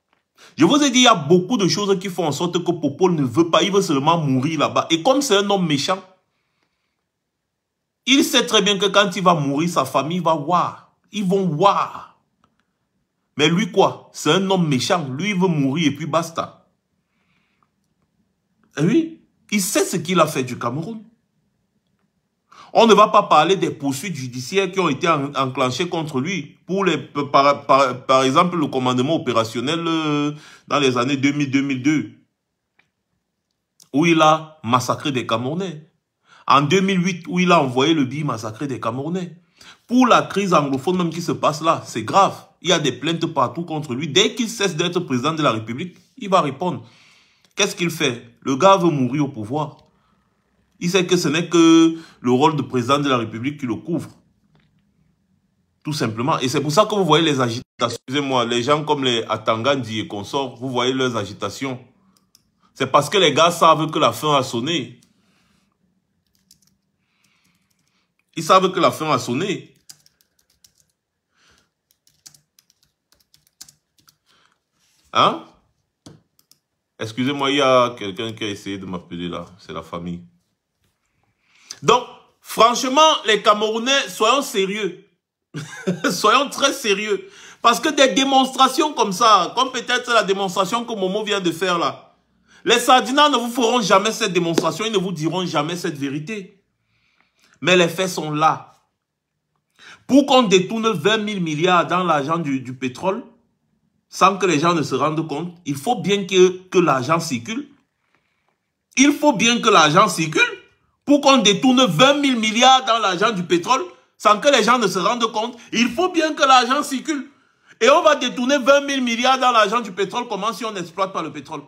Je vous ai dit, il y a beaucoup de choses qui font en sorte que Popol ne veut pas, il veut seulement mourir là-bas. Et comme c'est un homme méchant, il sait très bien que quand il va mourir, sa famille va voir. Ils vont voir. Mais lui quoi? C'est un homme méchant. Lui, il veut mourir et puis basta. Et oui, il sait ce qu'il a fait du Cameroun. On ne va pas parler des poursuites judiciaires qui ont été enclenchées contre lui. Pour par exemple, le commandement opérationnel dans les années 2000-2002. Où il a massacré des Camerounais. En 2008, où il a envoyé le BI massacrer des Camerounais. Pour la crise anglophone même qui se passe là, c'est grave. Il y a des plaintes partout contre lui. Dès qu'il cesse d'être président de la République, il va répondre. Qu'est-ce qu'il fait? Le gars veut mourir au pouvoir. Il sait que ce n'est que le rôle de président de la République qui le couvre. Tout simplement. Et c'est pour ça que vous voyez les agitations. Excusez-moi, les gens comme les Atangandi et consorts, vous voyez leurs agitations. C'est parce que les gars savent que la fin a sonné. Ils savent que la fin a sonné. Hein? Excusez-moi, il y a quelqu'un qui a essayé de m'appeler là. C'est la famille. Donc, franchement, les Camerounais, soyons sérieux. Soyons très sérieux. Parce que des démonstrations comme ça, comme peut-être la démonstration que Momo vient de faire là, les Sardinats ne vous feront jamais cette démonstration, ils ne vous diront jamais cette vérité. Mais les faits sont là. Pour qu'on détourne 20 000 milliards dans l'argent du pétrole, sans que les gens ne se rendent compte, il faut bien que l'argent circule. Il faut bien que l'argent circule. Pour qu'on détourne 20 000 milliards dans l'argent du pétrole, sans que les gens ne se rendent compte, il faut bien que l'argent circule. Et on va détourner 20 000 milliards dans l'argent du pétrole, comment si on n'exploite pas le pétrole?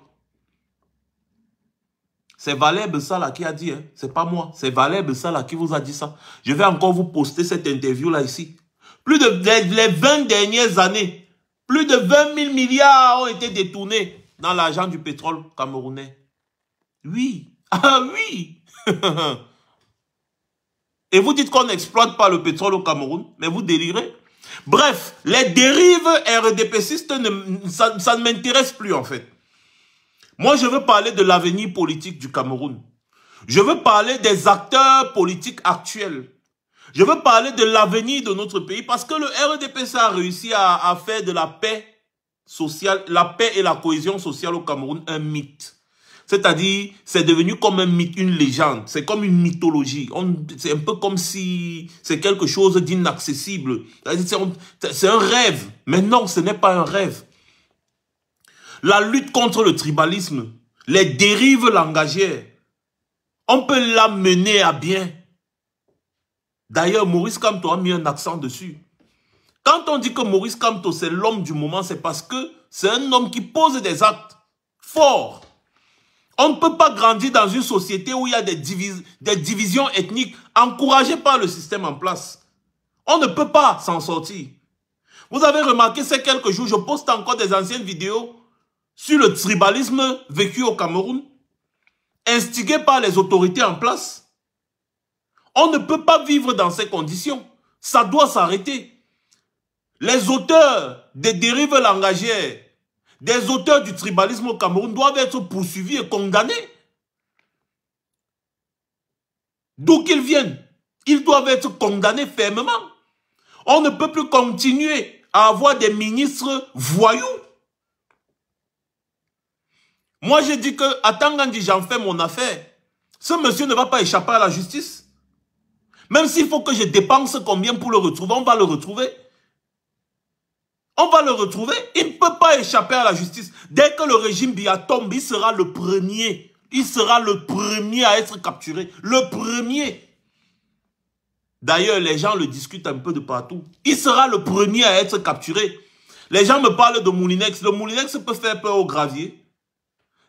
C'est Valère Bessala qui a dit, hein. C'est pas moi, c'est Valère Bessala qui vous a dit ça. Je vais encore vous poster cette interview-là ici. Plus de les 20 dernières années, plus de 20 000 milliards ont été détournés dans l'argent du pétrole camerounais. Oui, ah oui. Et vous dites qu'on n'exploite pas le pétrole au Cameroun, mais vous délirez. Bref, les dérives RDPcistes, ça ne m'intéresse plus en fait. Moi, je veux parler de l'avenir politique du Cameroun. Je veux parler des acteurs politiques actuels. Je veux parler de l'avenir de notre pays parce que le RDPC a réussi à faire de la paix sociale, la paix et la cohésion sociale au Cameroun un mythe. C'est-à-dire, c'est devenu comme un mythe, une légende. C'est comme une mythologie. C'est un peu comme si c'est quelque chose d'inaccessible. C'est un rêve. Mais non, ce n'est pas un rêve. La lutte contre le tribalisme, les dérives langagières, on peut la mener à bien. D'ailleurs, Maurice Kamto a mis un accent dessus. Quand on dit que Maurice Kamto, c'est l'homme du moment, c'est parce que c'est un homme qui pose des actes forts. On ne peut pas grandir dans une société où il y a des divisions ethniques encouragées par le système en place. On ne peut pas s'en sortir. Vous avez remarqué ces quelques jours, je poste encore des anciennes vidéos sur le tribalisme vécu au Cameroun, instigé par les autorités en place. On ne peut pas vivre dans ces conditions. Ça doit s'arrêter. Les auteurs des dérives langagières, des auteurs du tribalisme au Cameroun doivent être poursuivis et condamnés. D'où qu'ils viennent, ils doivent être condamnés fermement. On ne peut plus continuer à avoir des ministres voyous. Moi, j'ai dit que, à Tangandi, j'en fais mon affaire. Ce monsieur ne va pas échapper à la justice. Même s'il faut que je dépense combien pour le retrouver, on va le retrouver. On va le retrouver. Il ne peut pas échapper à la justice. Dès que le régime Biya tombe, il sera le premier. Il sera le premier à être capturé. Le premier. D'ailleurs, les gens le discutent un peu de partout. Il sera le premier à être capturé. Les gens me parlent de Moulinex. Le Moulinex peut faire peur au gravier.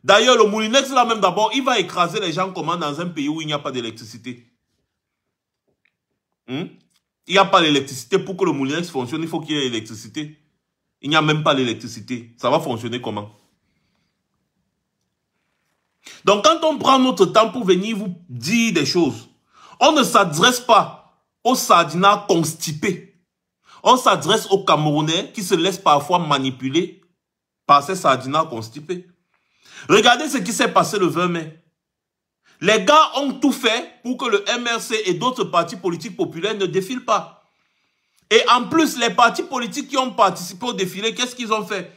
D'ailleurs, le Moulinex, là même d'abord, il va écraser les gens comment dans un pays où il n'y a pas d'électricité. Il n'y a pas d'électricité. Pour que le Moulinex fonctionne, il faut qu'il y ait l'électricité. Il n'y a même pas l'électricité. Ça va fonctionner comment? Donc, quand on prend notre temps pour venir vous dire des choses, on ne s'adresse pas aux sardinats constipés. On s'adresse aux Camerounais qui se laissent parfois manipuler par ces sardinats constipés. Regardez ce qui s'est passé le 20 mai. Les gars ont tout fait pour que le MRC et d'autres partis politiques populaires ne défilent pas. Et en plus, les partis politiques qui ont participé au défilé, qu'est-ce qu'ils ont fait?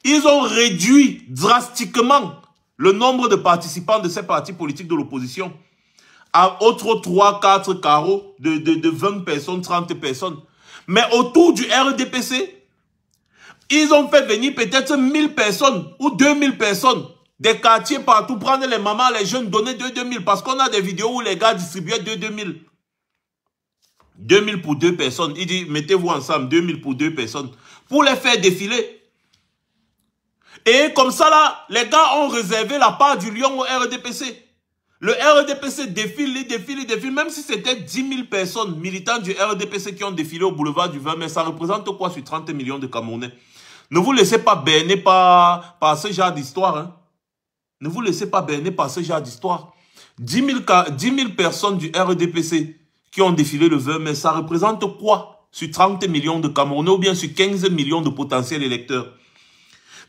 Ils ont réduit drastiquement le nombre de participants de ces partis politiques de l'opposition à autres 3, 4 carreaux de 20 personnes, 30 personnes. Mais autour du RDPC, ils ont fait venir peut-être 1000 personnes ou 2000 personnes des quartiers partout, prendre les mamans, les jeunes, donner 2000 parce qu'on a des vidéos où les gars distribuaient 2000. 2000 pour 2 personnes. Il dit, mettez-vous ensemble, 2000 pour 2 personnes. Pour les faire défiler. Et comme ça là, les gars ont réservé la part du lion au RDPC. Le RDPC défile, il défile. Même si c'était 10 000 personnes, militants du RDPC qui ont défilé au boulevard du 20 mai, ça représente quoi sur 30 millions de Camerounais? Ne vous laissez pas berner par ce genre d'histoire. Hein? Ne vous laissez pas berner par ce genre d'histoire. 10 000 personnes du RDPC qui ont défilé le 20 mai, ça représente quoi sur 30 millions de Camerounais ou bien sur 15 millions de potentiels électeurs?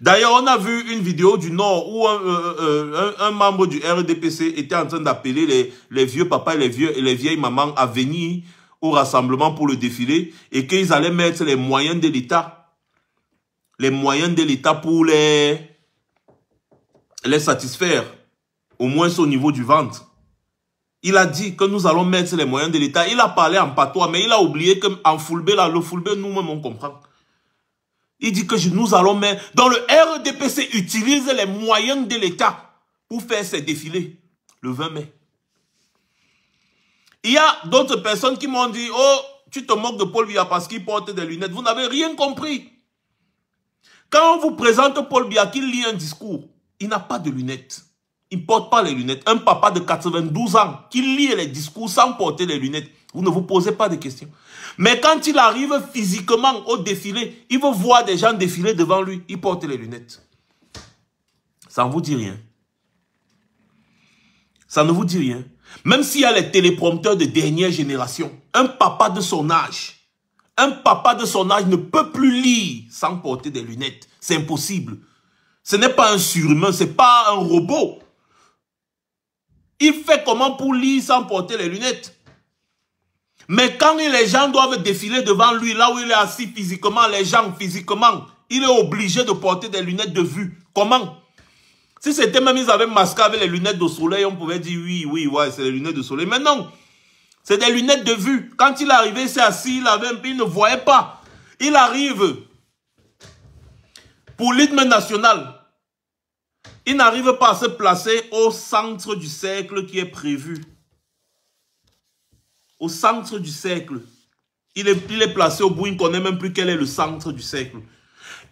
D'ailleurs, on a vu une vidéo du Nord où un membre du RDPC était en train d'appeler les vieux papas et les vieilles mamans à venir au rassemblement pour le défilé et qu'ils allaient mettre les moyens de l'État. Les moyens de l'État pour les satisfaire, au moins au niveau du ventre. Il a dit que nous allons mettre les moyens de l'État. Il a parlé en patois, mais il a oublié qu'en Fulbe, là, le Fulbe, nous-mêmes, on comprend. Il dit que nous allons mettre... Donc le RDPC utilise les moyens de l'État pour faire ses défilés le 20 mai. Il y a d'autres personnes qui m'ont dit, oh, tu te moques de Paul Biya parce qu'il porte des lunettes. Vous n'avez rien compris. Quand on vous présente Paul Biya qui lit un discours, il n'a pas de lunettes. Il ne porte pas les lunettes. Un papa de 92 ans qui lit les discours sans porter les lunettes, vous ne vous posez pas de questions. Mais quand il arrive physiquement au défilé, il veut voir des gens défiler devant lui, il porte les lunettes. Ça ne vous dit rien. Ça ne vous dit rien. Même s'il y a les téléprompteurs de dernière génération, un papa de son âge ne peut plus lire sans porter des lunettes. C'est impossible. Ce n'est pas un surhumain, ce n'est pas un robot. Il fait comment pour lire sans porter les lunettes? Mais quand les gens doivent défiler devant lui, là où il est assis physiquement, les gens physiquement, il est obligé de porter des lunettes de vue. Comment? Si c'était même, ils avaient masqué avec les lunettes de soleil, on pouvait dire oui, ouais, c'est les lunettes de soleil. Mais non, c'est des lunettes de vue. Quand il arrivait, il s'est assis, il ne voyait pas. Il arrive pour l'hymne national. Il n'arrive pas à se placer au centre du cercle qui est prévu. Au centre du cercle. Il est placé au bout, il ne connaît même plus quel est le centre du cercle.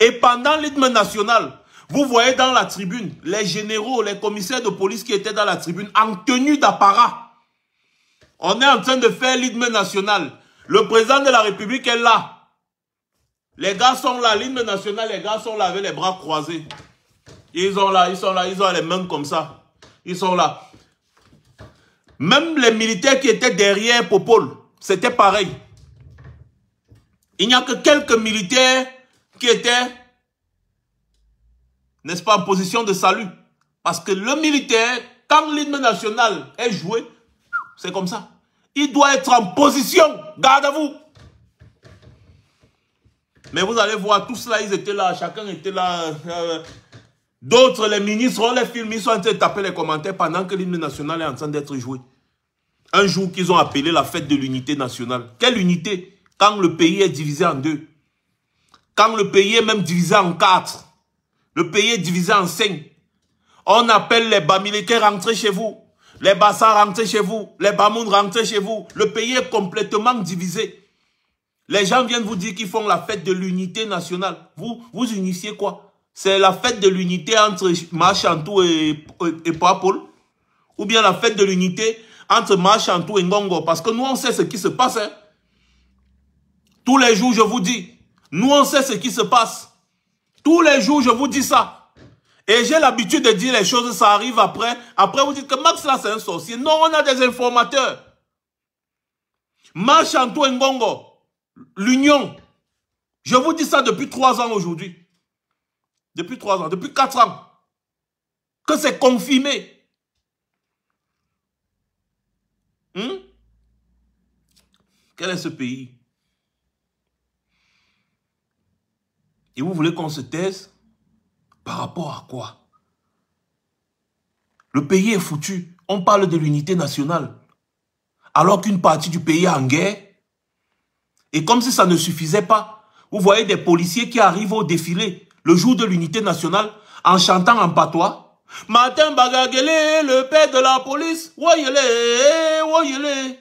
Et pendant l'hymne national, vous voyez dans la tribune, les généraux, les commissaires de police qui étaient dans la tribune en tenue d'apparat. On est en train de faire l'hymne national. Le président de la République est là. Les gars sont là, l'hymne national, les gars sont là avec les bras croisés. Ils sont là, ils ont les mains comme ça. Ils sont là. Même les militaires qui étaient derrière Popol, c'était pareil. Il n'y a que quelques militaires qui étaient, n'est-ce pas, en position de salut. Parce que le militaire, quand l'hymne national est joué, c'est comme ça. Il doit être en position, gardez-vous. Mais vous allez voir, tous là, ils étaient là, chacun était là. D'autres, les ministres, on les filme, ils sont en train de taper les commentaires pendant que l'hymne national est en train d'être joué. Un jour qu'ils ont appelé la fête de l'unité nationale. Quelle unité? Quand le pays est divisé en deux. Quand le pays est même divisé en 4. Le pays est divisé en 5. On appelle les Bamileke rentrer chez vous. Les Bassa rentrent chez vous. Les Bamoun rentrent chez vous. Le pays est complètement divisé. Les gens viennent vous dire qu'ils font la fête de l'unité nationale. Vous unifiez quoi? C'est la fête de l'unité entre Machantou et Paul? Ou bien la fête de l'unité entre Machantou et Ngongo? Parce que nous, on sait ce qui se passe. Hein? Tous les jours, je vous dis. Nous, on sait ce qui se passe. Tous les jours, je vous dis ça. Et j'ai l'habitude de dire les choses, ça arrive après. Après, vous dites que Max, là, c'est un sorcier. Non, on a des informateurs. Machantou et Ngongo. L'union. Je vous dis ça depuis 3 ans aujourd'hui. Depuis 3 ans, depuis 4 ans. Que c'est confirmé. Quel est ce pays? Et vous voulez qu'on se taise? Par rapport à quoi? Le pays est foutu. On parle de l'unité nationale. Alors qu'une partie du pays est en guerre. Et comme si ça ne suffisait pas, vous voyez des policiers qui arrivent au défilé le jour de l'unité nationale en chantant en patois. Martin Bagagele, le père de la police. Woyele, woyele.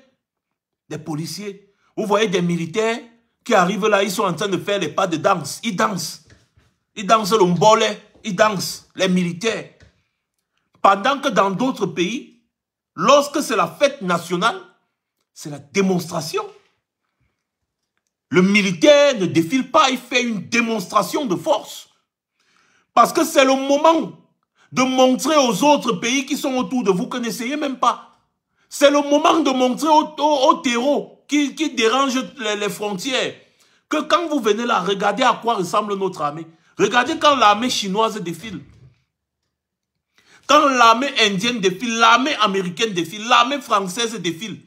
Des policiers. Vous voyez des militaires qui arrivent là, ils sont en train de faire les pas de danse. Ils dansent. Ils dansent le mbole. Ils dansent. Les militaires. Pendant que dans d'autres pays, lorsque c'est la fête nationale, c'est la démonstration. Le militaire ne défile pas, il fait une démonstration de force. Parce que c'est le moment de montrer aux autres pays qui sont autour de vous que n'essayez même pas. C'est le moment de montrer aux terreaux qui dérangent les frontières que quand vous venez là, regardez à quoi ressemble notre armée. Regardez quand l'armée chinoise défile. Quand l'armée indienne défile, l'armée américaine défile, l'armée française défile.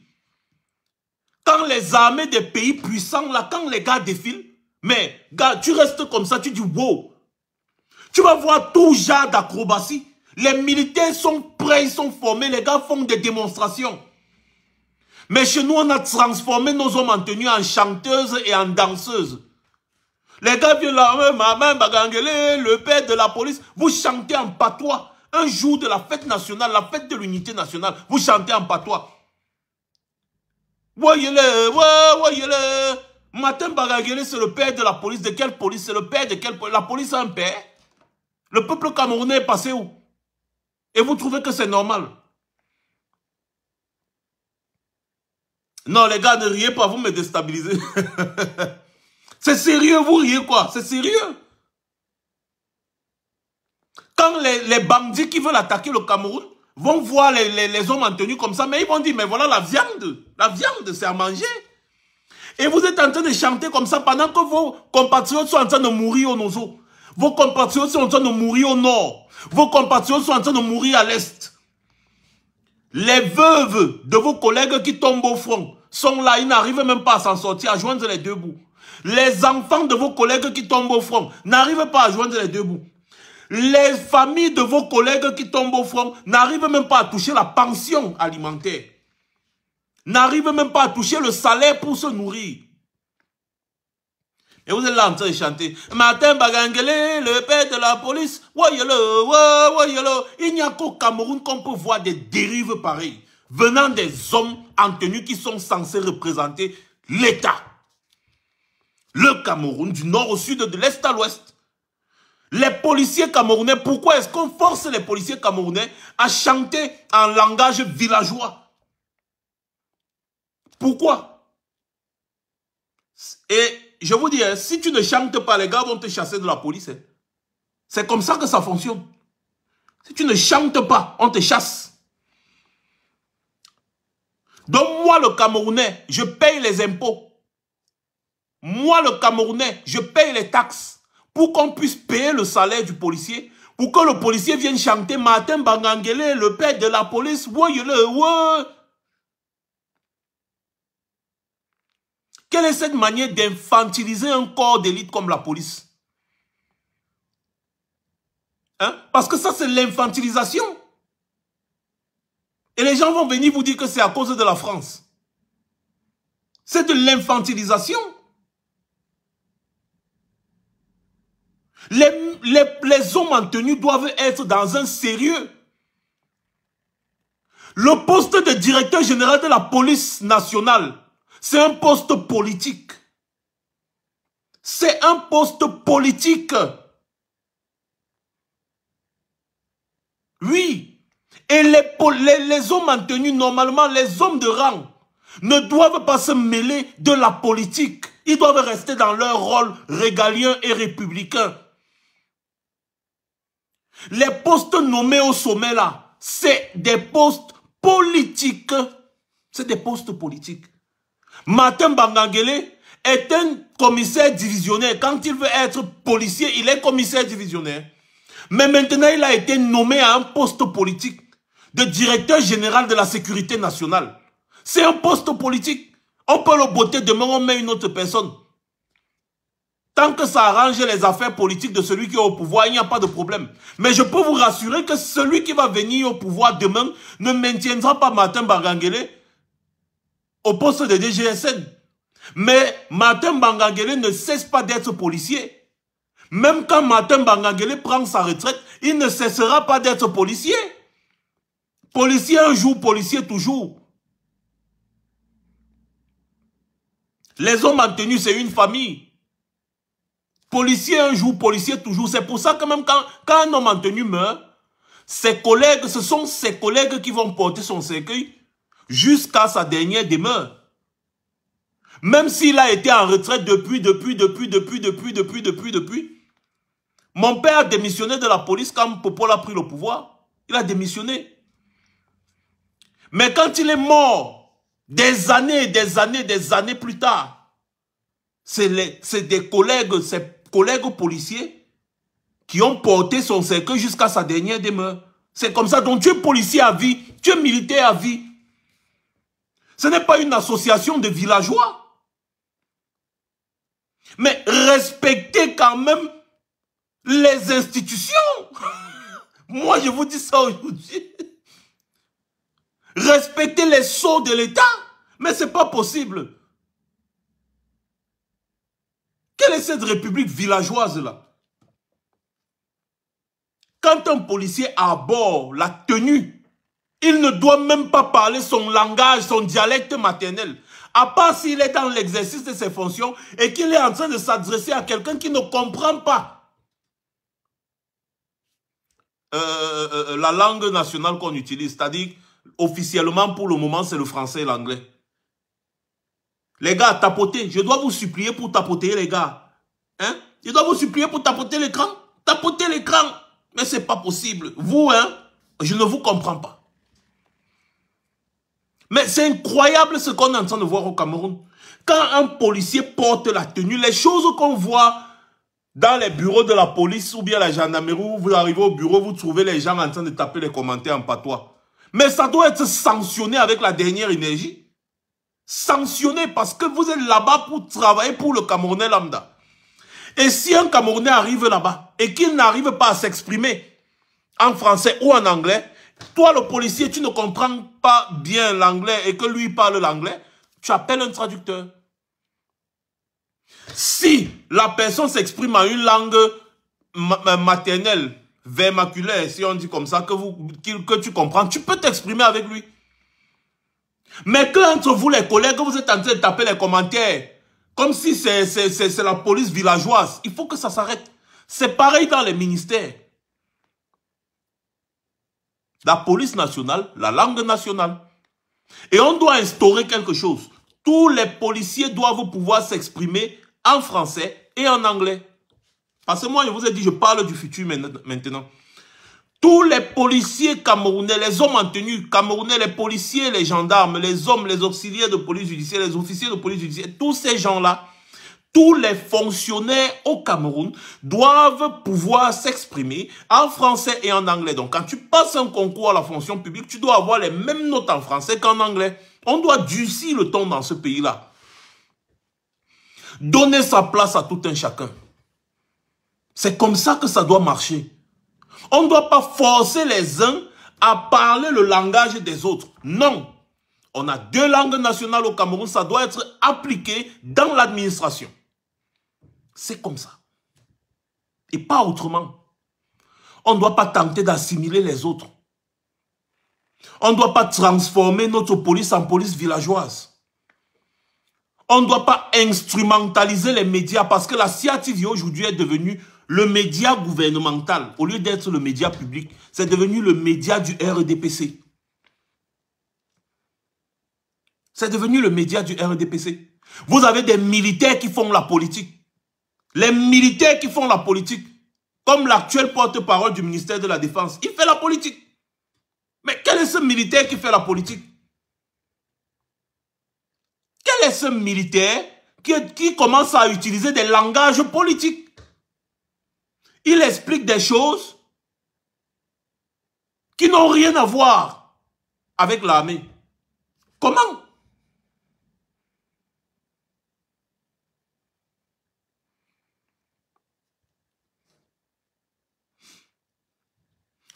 Quand les armées des pays puissants, là, quand les gars défilent, mais, gars, tu restes comme ça, tu dis, wow. Tu vas voir tout genre d'acrobatie. Les militaires sont prêts, ils sont formés, les gars font des démonstrations. Mais chez nous, on a transformé nos hommes en tenue en chanteuses et en danseuses. Les gars viennent là, maman Bagangele, le père de la police, vous chantez en patois. Un jour de la fête nationale, la fête de l'unité nationale, vous chantez en patois. Voyez-le, voyez-le. Martin Bagagele, c'est le père de la police. De quelle police? C'est le père de quelle police? La police a un père. Le peuple camerounais est passé où? Et vous trouvez que c'est normal? Non, les gars, ne riez pas, vous me déstabilisez. C'est sérieux, vous riez quoi? C'est sérieux. Quand les bandits qui veulent attaquer le Cameroun vont voir les hommes en tenue comme ça, mais ils vont dire, mais voilà la viande, c'est à manger. Et vous êtes en train de chanter comme ça pendant que vos compatriotes sont en train de mourir au Nozo. Vos compatriotes sont en train de mourir au nord. Vos compatriotes sont en train de mourir à l'est. Les veuves de vos collègues qui tombent au front sont là, ils n'arrivent même pas à s'en sortir, à joindre les deux bouts. Les enfants de vos collègues qui tombent au front n'arrivent pas à joindre les deux bouts. Les familles de vos collègues qui tombent au front n'arrivent même pas à toucher la pension alimentaire. N'arrivent même pas à toucher le salaire pour se nourrir. Et vous êtes là en train de chanter. Martin Bagangele, le père de la police. Voyez-le, voyez-le. Il n'y a qu'au Cameroun qu'on peut voir des dérives pareilles. Venant des hommes en tenue qui sont censés représenter l'État. Le Cameroun, du nord au sud, de l'est à l'ouest. Les policiers camerounais, pourquoi est-ce qu'on force les policiers camerounais à chanter en langage villageois? Pourquoi? Et je vous dis, si tu ne chantes pas, les gars vont te chasser de la police. C'est comme ça que ça fonctionne. Si tu ne chantes pas, on te chasse. Donc moi, le Camerounais, je paye les impôts. Moi, le Camerounais, je paye les taxes pour qu'on puisse payer le salaire du policier, pour que le policier vienne chanter Martin Bagangele, le père de la police. Voyez-le, ouais. Quelle est cette manière d'infantiliser un corps d'élite comme la police? Hein? Parce que ça, c'est l'infantilisation. Et les gens vont venir vous dire que c'est à cause de la France. C'est de l'infantilisation. Les hommes en tenue doivent être dans un sérieux. Le poste de directeur général de la police nationale, c'est un poste politique. C'est un poste politique. Oui. Et les hommes maintenus, normalement, les hommes de rang, ne doivent pas se mêler de la politique. Ils doivent rester dans leur rôle régalien et républicain. Les postes nommés au sommet là, c'est des postes politiques. C'est des postes politiques. Martin Bangangele est un commissaire divisionnaire. Quand il veut être policier, il est commissaire divisionnaire. Mais maintenant, il a été nommé à un poste politique de directeur général de la sécurité nationale. C'est un poste politique. On peut le botter demain, on met une autre personne. Tant que ça arrange les affaires politiques de celui qui est au pouvoir, il n'y a pas de problème. Mais je peux vous rassurer que celui qui va venir au pouvoir demain ne maintiendra pas Martin Bangangele au poste de DGSN. Mais Martin Bangangele ne cesse pas d'être policier. Même quand Martin Bangangele prend sa retraite, il ne cessera pas d'être policier. Policier un jour, policier toujours. Les hommes en tenue, c'est une famille. Policier un jour, policier toujours. C'est pour ça que même quand un homme en tenue meurt, ses collègues, ce sont ses collègues qui vont porter son cercueil jusqu'à sa dernière demeure. Même s'il a été en retraite depuis. Mon père a démissionné de la police quand Popol a pris le pouvoir. Il a démissionné. Mais quand il est mort, des années plus tard, c'est des collègues, ses collègues policiers qui ont porté son cercueil jusqu'à sa dernière demeure. C'est comme ça. Donc tu es policier à vie, tu es militaire à vie. Ce n'est pas une association de villageois. Mais respectez quand même les institutions. Moi, je vous dis ça aujourd'hui. Respectez les sceaux de l'État. Mais ce n'est pas possible. Quelle est cette république villageoise-là? Quand un policier arbore la tenue, il ne doit même pas parler son langage, son dialecte maternel. À part s'il est dans l'exercice de ses fonctions et qu'il est en train de s'adresser à quelqu'un qui ne comprend pas la langue nationale qu'on utilise. C'est-à-dire, officiellement, pour le moment, c'est le français et l'anglais. Les gars, tapotez. Je dois vous supplier pour tapoter, les gars. Hein? Je dois vous supplier pour tapoter l'écran. Tapotez l'écran. Mais c'est pas possible. Vous, hein, je ne vous comprends pas. Mais c'est incroyable ce qu'on est en train de voir au Cameroun. Quand un policier porte la tenue, les choses qu'on voit dans les bureaux de la police ou bien la gendarmerie, vous arrivez au bureau, vous trouvez les gens en train de taper les commentaires en patois. Mais ça doit être sanctionné avec la dernière énergie. Sanctionné parce que vous êtes là-bas pour travailler pour le Camerounais lambda. Et si un Camerounais arrive là-bas et qu'il n'arrive pas à s'exprimer en français ou en anglais, toi, le policier, tu ne comprends pas bien l'anglais et que lui parle l'anglais, tu appelles un traducteur. Si la personne s'exprime en une langue maternelle, vermaculaire, si on dit comme ça, que tu comprends, tu peux t'exprimer avec lui. Mais que entre vous, les collègues, vous êtes en train de taper les commentaires, comme si c'est la police villageoise, il faut que ça s'arrête. C'est pareil dans les ministères. La police nationale, la langue nationale. Et on doit instaurer quelque chose. Tous les policiers doivent pouvoir s'exprimer en français et en anglais. Parce que moi, je vous ai dit, je parle du futur maintenant. Tous les policiers camerounais, les hommes en tenue camerounais, les policiers, les gendarmes, les hommes, les auxiliaires de police judiciaire, les officiers de police judiciaire, tous ces gens-là, tous les fonctionnaires au Cameroun doivent pouvoir s'exprimer en français et en anglais. Donc, quand tu passes un concours à la fonction publique, tu dois avoir les mêmes notes en français qu'en anglais. On doit durcir le ton dans ce pays-là. Donner sa place à tout un chacun. C'est comme ça que ça doit marcher. On ne doit pas forcer les uns à parler le langage des autres. Non. On a 2 langues nationales au Cameroun, ça doit être appliqué dans l'administration. C'est comme ça. Et pas autrement. On ne doit pas tenter d'assimiler les autres. On ne doit pas transformer notre police en police villageoise. On ne doit pas instrumentaliser les médias parce que la CIATV aujourd'hui est devenue le média gouvernemental. Au lieu d'être le média public, c'est devenu le média du RDPC. C'est devenu le média du RDPC. Vous avez des militaires qui font la politique. Les militaires qui font la politique, comme l'actuel porte-parole du ministère de la Défense, il fait la politique. Mais quel est ce militaire qui fait la politique? Quel est ce militaire qui commence à utiliser des langages politiques? Il explique des choses qui n'ont rien à voir avec l'armée. Comment?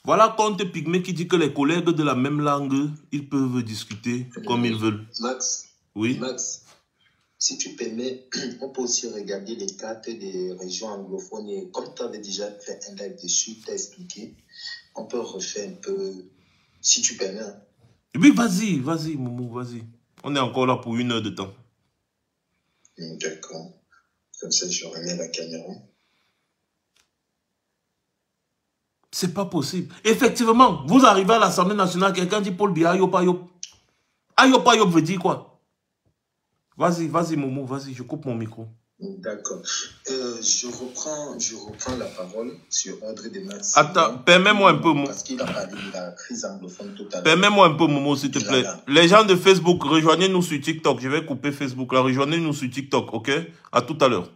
Voilà Comte Pygmée qui dit que les collègues de la même langue, ils peuvent discuter comme ils veulent. Max, oui. Max, si tu permets, on peut aussi regarder les cartes des régions anglophones. Et comme tu avais déjà fait un live dessus, tu as expliqué, on peut refaire un peu, si tu permets. Oui, vas-y, vas-y, Moumou, vas-y. On est encore là pour 1 heure de temps. D'accord. Comme ça, je remets la caméra. C'est pas possible. Effectivement, vous arrivez à l'Assemblée nationale, quelqu'un dit Paul Biya, Ayop Ayop. Ayop Ayop veut dire quoi? Vas-y, vas-y, Momo, vas-y, je coupe mon micro. D'accord. Je reprends la parole sur ordre de Max. Attends, permets-moi un peu, Momo. Parce qu'il a parlé de la crise anglophone tout à l'heure. Permets-moi un peu, Momo, s'il te plaît. Les gens de Facebook, rejoignez-nous sur TikTok. Je vais couper Facebook là. Rejoignez-nous sur TikTok, ok? À tout à l'heure.